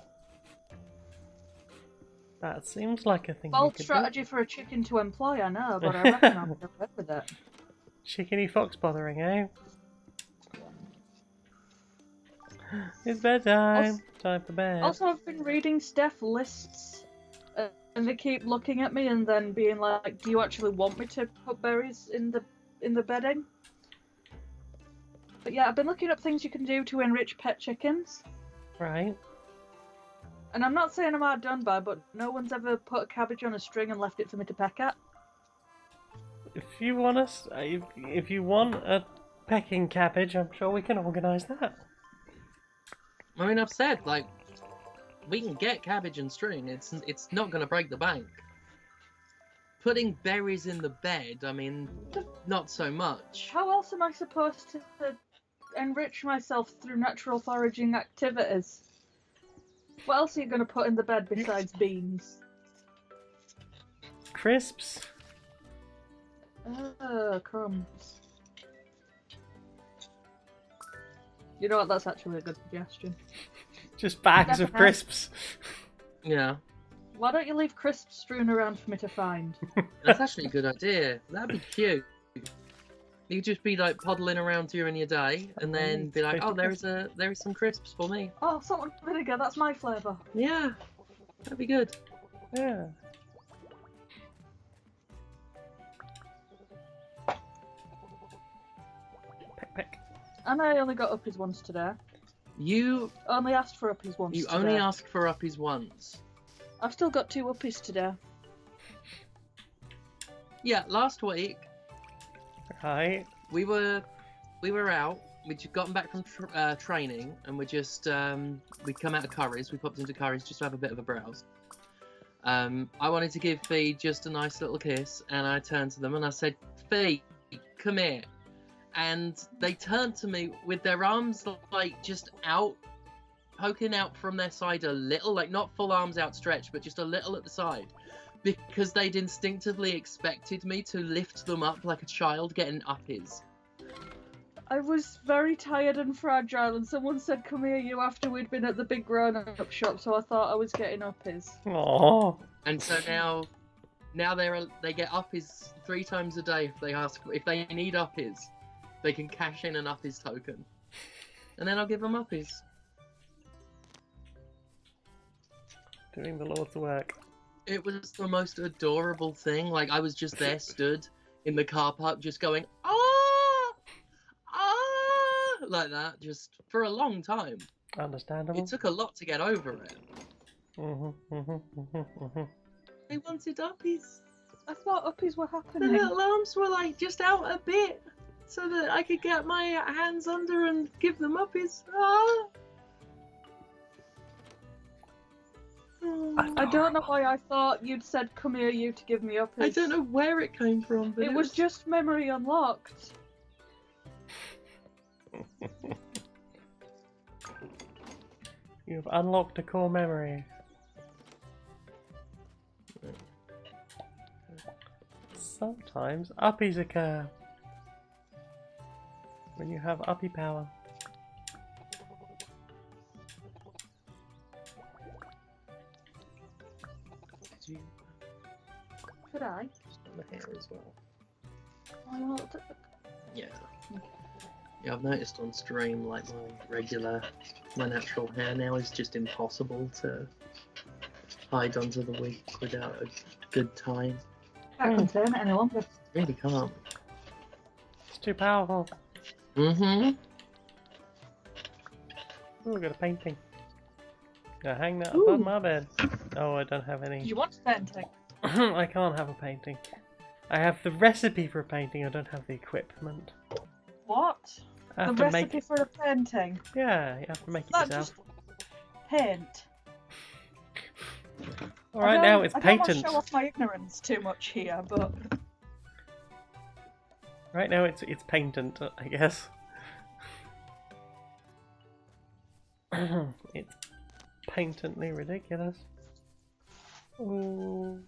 that seems like a thing you Bold could strategy for a chicken to employ, I know, but I reckon I'll get away with it. do. Chickeny fox bothering, eh? It's bedtime. Time for bed. Also, I've been reading Steph lists, and they keep looking at me and then being like, "Do you actually want me to put berries in the bedding?" But yeah, I've been looking up things you can do to enrich pet chickens. Right. And I'm not saying I'm hard done by, but no one's ever put a cabbage on a string and left it for me to peck at. If you want us, if you want a pecking cabbage, I'm sure we can organise that. I mean, I've said, like, we can get cabbage and string. It's not going to break the bank. Putting berries in the bed, I mean, not so much. How else am I supposed to enrich myself through natural foraging activities? What else are you going to put in the bed besides beans? Crisps. Crumbs. You know what? That's actually a good suggestion. Just bags of Definitely. crisps. Yeah, Why don't you leave crisps strewn around for me to find? that's actually a good idea. That'd be cute. You'd just be like puddling around during your day, and then be like, "Oh, there is some crisps for me." Oh, salt and vinegar, that's my flavour. Yeah, that'd be good. Yeah. Peck peck. And I only got uppies once today. You Only asked for uppies once today. only ask for uppies once. I've still got 2 uppies today. Yeah, last week Right. we were out. We'd just gotten back from training, and we'd come out of Curry's. We popped into Curry's just to have a bit of a browse. I wanted to give Fee just a nice little kiss, and I turned to them and I said, "Fee, come here." And they turned to me with their arms like just out, poking out from their side a little, like not full arms outstretched, but just a little at the side, because they'd instinctively expected me to lift them up like a child getting uppies. I was very tired and fragile, and someone said, "Come here, you," after we'd been at the big grown-up shop. So I thought I was getting uppies. Aww. And so now they get uppies 3 times a day if they need uppies, they can cash in an uppies token, and then I'll give them uppies. Doing the Lord's work. It was the most adorable thing. Like, I was just there, stood in the car park, just going, ah, ah, like that, just for a long time. Understandable. It took a lot to get over it. Mm-hmm. They wanted uppies. I thought uppies were The happening. little arms were like just out a bit, so that I could get my hands under and give them uppies. Ah. I don't know why I thought you'd said, "Come here, you," to give me uppies. I don't know where it came from, but It was just memory unlocked. You've unlocked a core memory. Sometimes uppies occur when you have uppy power. Did you Could I? on the hair as well? Well, Yeah. Yeah, I've noticed on stream, like my natural hair now is just impossible to hide under the wig without a good time. can't contain it any longer. Really can't. It's too powerful. Mm-hmm. Oh, I got a painting. Gonna hang that above my bed. Oh, I don't have Do any. you want a painting? I can't have a painting. I have the recipe for a painting, I don't have the equipment. What? I have The to recipe make. for a painting? Yeah, you have to make it That yourself. just paint. Alright, now it's I don't patent. want to show off my ignorance too much here, but Right now it's patent, I guess. It's patently ridiculous. Oh.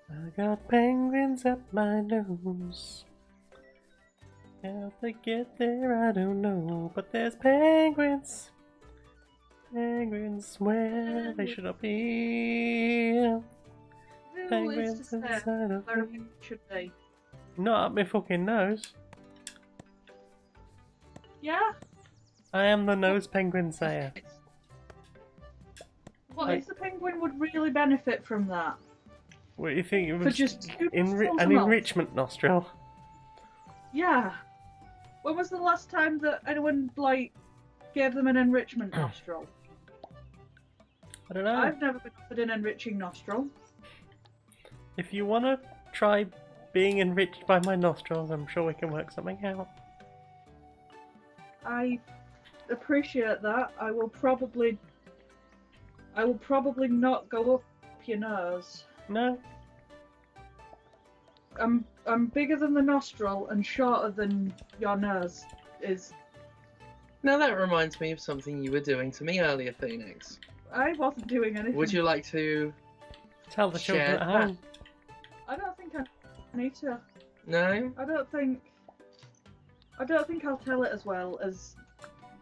I got penguins up my nose. How they get there, I don't know. But there's penguins. Penguins where they should not be. who is Penguins to say inside of where me. it should be? Not up my fucking nose. Yeah? I am the nose penguin sayer. What I- if the penguin would really benefit from that? What do you think? It For was just 2 nostrils a an month? enrichment nostril. Yeah. When was the last time that anyone, like, gave them an enrichment nostril? I don't know. I've never been offered an enriching nostril. If you want to try being enriched by my nostrils, I'm sure we can work something out. I appreciate that. I will probably not go up your nose. No? I'm bigger than the nostril and shorter than your nose is. Now that reminds me of something you were doing to me earlier, Phoenix. I wasn't doing anything. Would you like to? Tell the children Share at home. I don't think I need to. No. I don't think I'll tell it as well as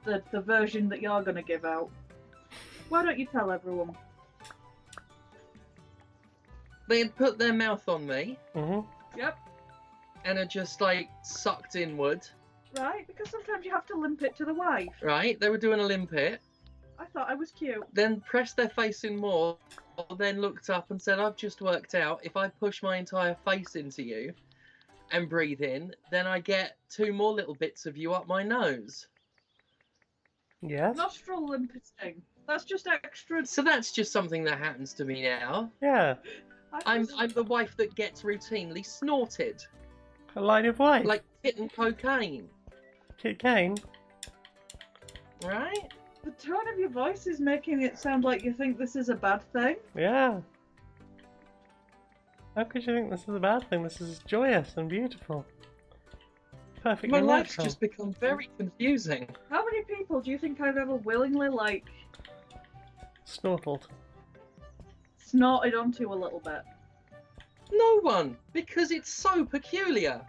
the version that you're gonna give out. Why don't you tell everyone? They had put their mouth on me Mm-hmm. Yep. and had just like sucked inward. Right? Because sometimes you have to limp it to the wife. Right? They were doing a limpet. I thought I was cute. Then pressed their face in more. Then looked up and said, "I've just worked out. If I push my entire face into you and breathe in, then I get 2 more little bits of you up my nose." Yes? Nostril limpeting. That's just extra. So that's just something that happens to me now. Yeah. I'm the wife that gets routinely snorted, A line of white. like kitten cocaine, Kit Kane. right? The tone of your voice is making it sound like you think this is a bad thing. Yeah. How could you think this is a bad thing? This is joyous and beautiful. Perfectly My life's natural. just become very confusing. How many people do you think I've ever willingly, like, Snortled. snorted onto a little bit? No one, because it's so peculiar.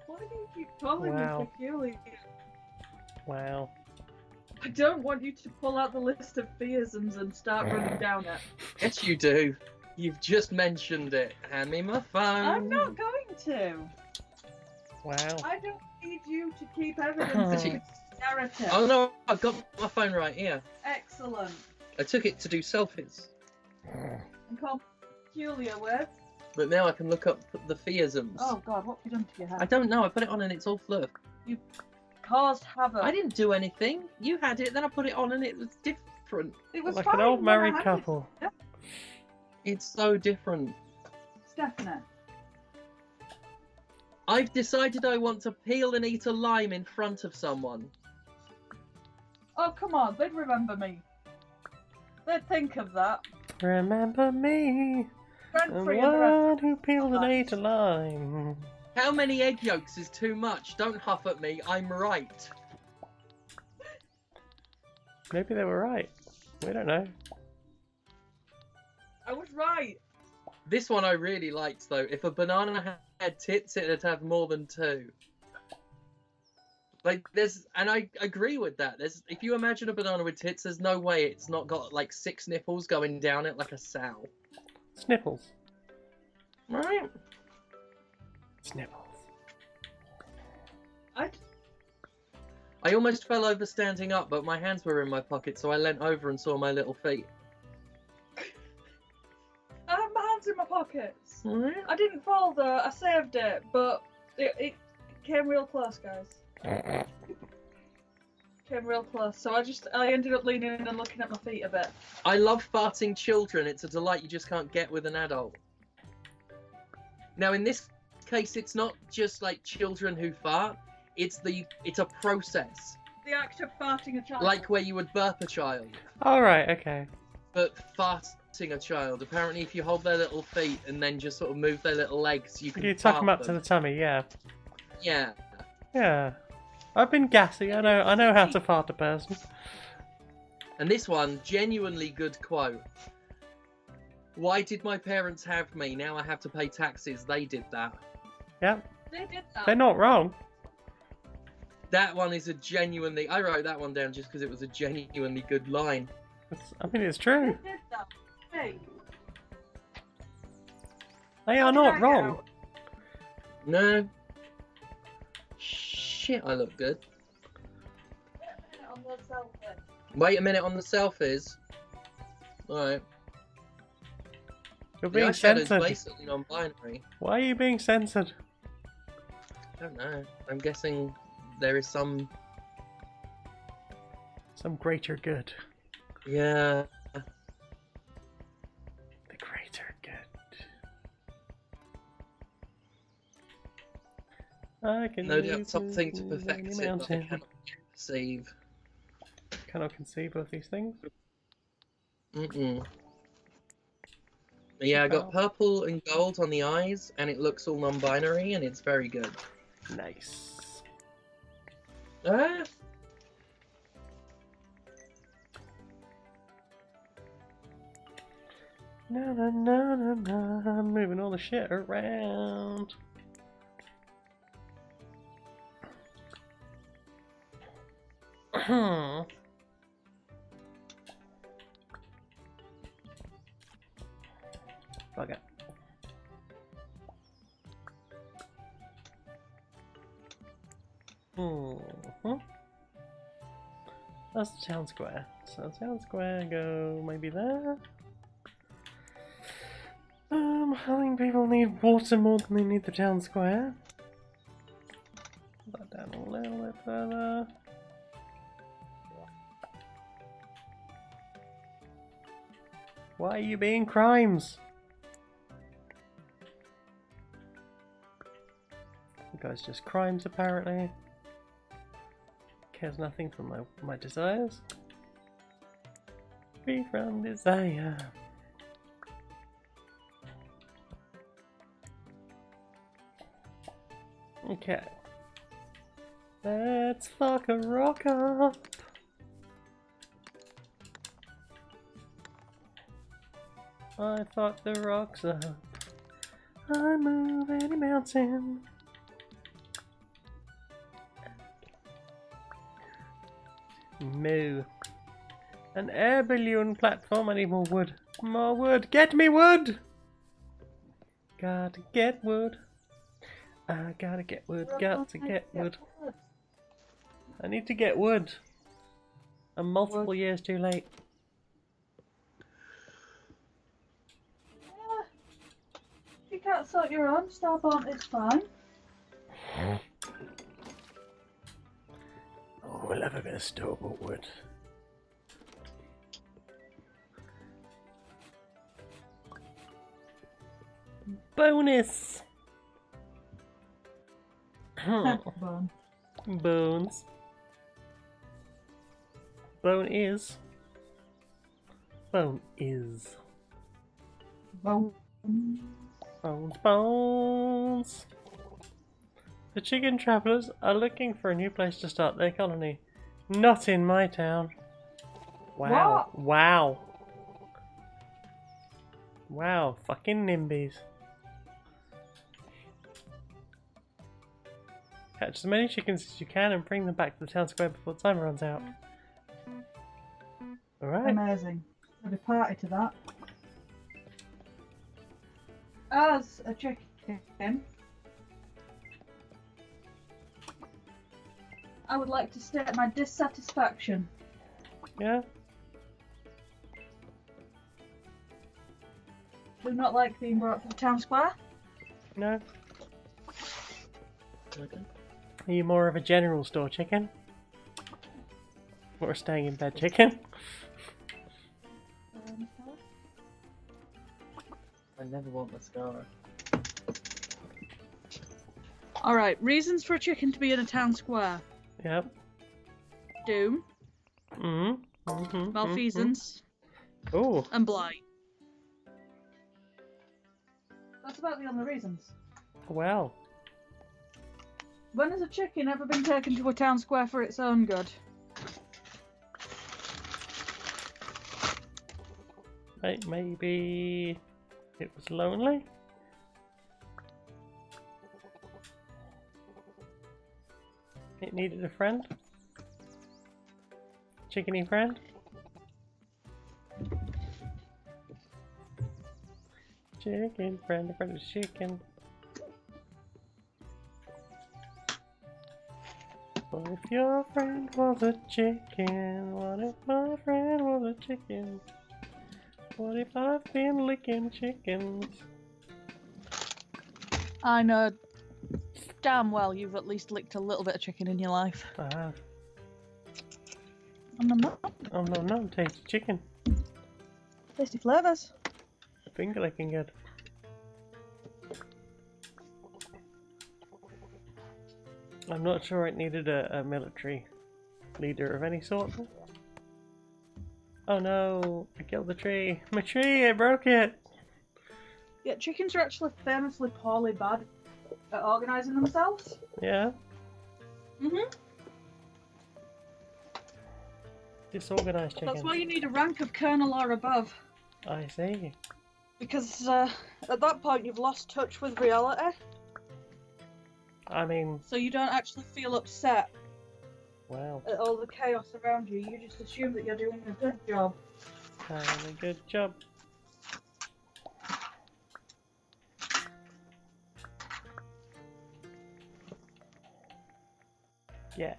Why do you keep calling Wow. me peculiar? Wow. I don't want you to pull out the list of theisms and start running down it. Yes, you do. You've just mentioned it. Hand me my phone. I'm not going to. Wow. I don't need you to keep evidence of this narrative. Oh no, I've got my phone right here. Excellent. I took it to do selfies, And call peculiar with. but now I can look up the theisms. Oh god, what have you done to your I hand? don't know. I put it on and it's all fluff. Caused havoc. I didn't do anything. You had it, then I put it on and it was different. It was Like fine an old when I married had it. couple. It's so different. Stephanie. I've decided I want to peel and eat a lime in front of someone. Oh come on, they'd remember me. They'd think of that. Remember me, the Rent-free in the rest. one who peeled and ate a lime. How many egg yolks is too much? Don't huff at me. I'm right. Maybe they were right. We don't know. I was right. This one I really liked though. If a banana had tits, it'd have more than 2. Like and I agree with that. If you imagine a banana with tits, there's no way it's not got like 6 nipples going down it like a sow. Snipples. Right? Snipples. I almost fell over standing up, but my hands were in my pocket, so I leant over and saw my little feet. I have my hands in my pockets. Right? I didn't fall though, I saved it, but it came real close, guys. Came real close, so I ended up leaning in and looking at my feet a bit. I love farting children. It's a delight you just can't get with an adult. Now, in this case, it's not just like children who fart. It's a process, The act of farting a child. like where you would burp a child, Alright, okay. but farting a child. Apparently, if you hold their little feet and then just sort of move their little legs, you can You tuck fart them up to the tummy, yeah. Yeah. Yeah. I've been gassy, I know how to fart a person. And this one, genuinely good quote. Why did my parents have me? Now I have to pay taxes. They did that. Yep. They did that. They're not wrong. That one is a genuinely... I wrote that one down just because it was a genuinely good line. I mean, it's They true. did that. Hey. They How are did I not get wrong. out? No. Shit, I look good. On the selfie. Wait a minute on the selfies. Alright. You're The being eyeshadow's censored. basically non-binary. Why are you being censored? I don't know. I'm guessing there is some... Some greater good. Yeah. The greater good. I can No doubt use something to any perfect it that I mountain. cannot perceive. Cannot conceive of these things. Mm-mm. Yeah, I got purple and gold on the eyes, and it looks all non-binary, and it's very good. Nice. Ah! Na na na na na. I'm moving all the shit around. Fuck it. That's the town square. So town square, go maybe there. I think people need water more than they need the town square. Put that down a little bit further. Why are you being crimes? You guys just crimes apparently. Cares nothing for my desires. Free from desire. Okay. Let's fuck a rock up. I fuck the rocks up. I move any mountain. Moo. An air balloon platform. I need more wood. More wood. Get me wood! Gotta get wood. I gotta get wood. Got to get wood. I need to get wood. I'm multiple years too late. Yeah. If you can't sort your own stuff on, it's fine. Oh, we'll have a bit of store-bought wood. Bonus! Bone. Bones. Bone is. Bone is. Bone. Bones, bones. The chicken travelers are looking for a new place to start their colony. Not in my town. Wow. What? Wow. Wow. Fucking NIMBYs. Catch as many chickens as you can and bring them back to the town square before the timer runs out. Alright. Amazing. There'll be a party to that. As a chicken, I would like to state my dissatisfaction. Yeah? Do not like being brought to the town square. No? Okay. Are you more of a general store chicken? Or a staying in bed chicken? I never want mascara. Alright, reasons for a chicken to be in a town square. Yep. Doom, Mm-hmm. malfeasance, Oh. and blight. That's about the only reasons. Well. When has a chicken ever been taken to a town square for its own good? Maybe it was lonely? It needed a friend? Chickeny friend? Chicken friend, a friend of chicken. What if your friend was a chicken? What if my friend was a chicken? What if I've been licking chickens? I know damn well you've at least licked a little bit of chicken in your life. I have. Nom, No, tasty chicken. tasty flavours. Finger licking good. I'm not sure it needed a military leader of any sort. Oh no, I killed the tree. My tree, I broke it! Yeah, chickens are actually famously poorly bad at organising themselves. Yeah, Mm-hmm. disorganized chicken. That's why you need a rank of colonel or above. I see. Because at that point you've lost touch with reality. I mean, So you don't actually feel upset wow, at all the chaos around you. You just assume that you're doing a good job. having a good job. Yeah.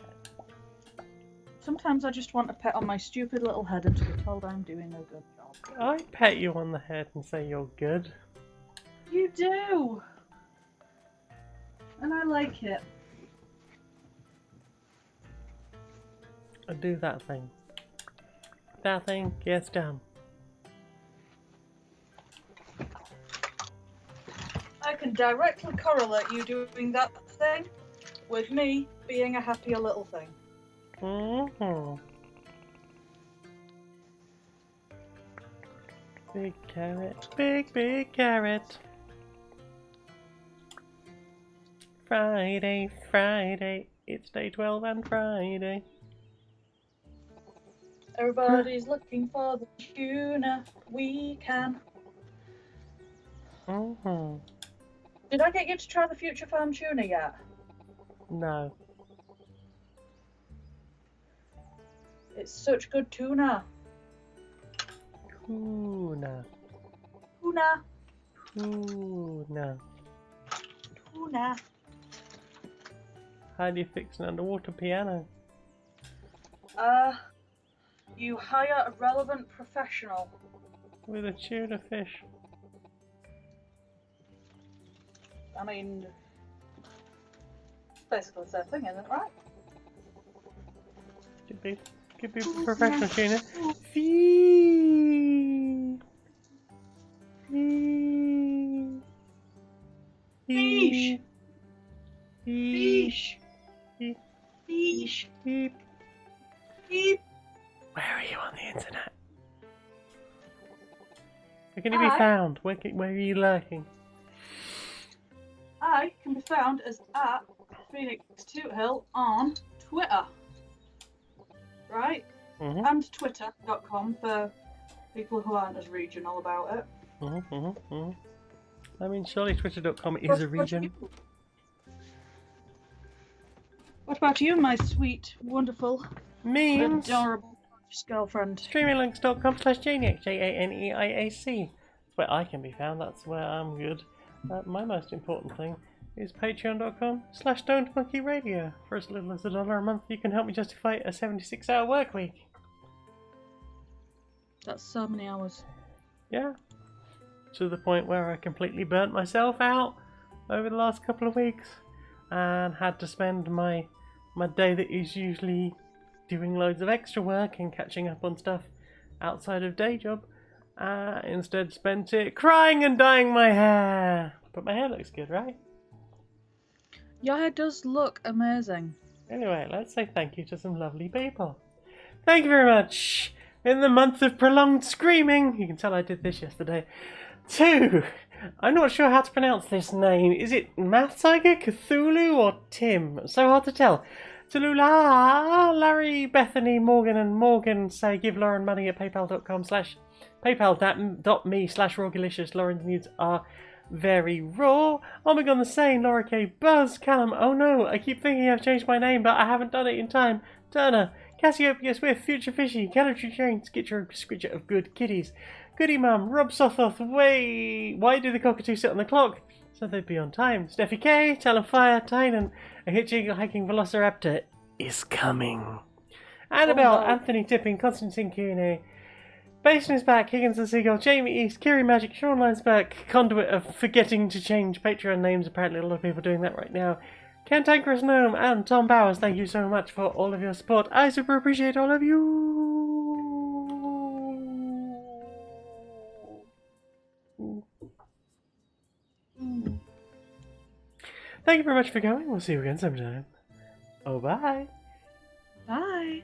Sometimes I just want a pet on my stupid little head and to be told I'm doing a good job. I pet you on the head and say you're good. You do! And I like it. I do that thing. That thing gets done. I can directly correlate you doing that thing with me being a happier little thing. Mm-hmm. Big carrot, big carrot. Friday, Friday. It's day 12 and Friday. Everybody's looking for the tuna. We can. Mm-hmm. Did I get you to try the Future Farm tuna yet? No. It's such good tuna. Tuna. Tuna. Tuna. Tuna. How do you fix an underwater piano? You hire a relevant professional. With a tuna fish. I mean, basically the same thing, isn't it, right? Could be professional tuna. Fee. Fee. Fish. Fee. Fish. Fee. Fish. Beep. Beep. Where are you on the internet? Where can you be Hi. found? Where are you lurking? I can be found as at Phoenix Toothill on Twitter. Right? Mm-hmm. And twitter.com for people who aren't as regional about it. Mm-hmm, mm-hmm, mm-hmm. I mean, surely twitter.com is a region. What about you, my sweet, wonderful, Memes. adorable girlfriend? Streaminglinks.com/Janiac, Janiac. That's where I can be found. That's where I'm good. My most important thing is patreon.com/Don'tMonkeyRadio. For as little as $1 a month, you can help me justify a 76-hour work week. That's so many hours. Yeah. To the point where I completely burnt myself out over the last couple of weeks and had to spend my day that is usually doing loads of extra work and catching up on stuff outside of day job. Instead spent it crying and dyeing my hair. But my hair looks good, right? Your hair does look amazing. Anyway, let's say thank you to some lovely people. Thank you very much. In the month of prolonged screaming, you can tell I did this yesterday. 2. I'm not sure how to pronounce this name. Is it Math Tiger, Cthulhu, or Tim? So hard to tell. Tallulah, Larry, Bethany, Morgan, and Morgan say give Lauren money at paypal.me/rawgelicious. Lauren's nudes are very raw. Omegon the Sane, Laura K, Buzz, Callum. Oh no, I keep thinking I've changed my name, but I haven't done it in time. Turner, Cassiopeia Swift, Future Fishy, Galantry Jane, Skitcher, Scritcher of Good Kitties, Goody Mum, Rob Sothoth, why do the cockatoos sit on the clock? So they'd be on time. Steffi K, Talonfire, Tynan, a hitchhiking velociraptor is coming. Annabelle, no. Anthony Tipping, Constantine Q&A, Basin is back, Higgins the Seagull, Jamie East, Kiri Magic, Sean Lyons back, conduit of forgetting to change Patreon names, apparently a lot of people doing that right now. Cantankerous Gnome and Tom Bowers, thank you so much for all of your support. I super appreciate all of you. Thank you very much for coming. We'll see you again sometime. Oh, bye. Bye.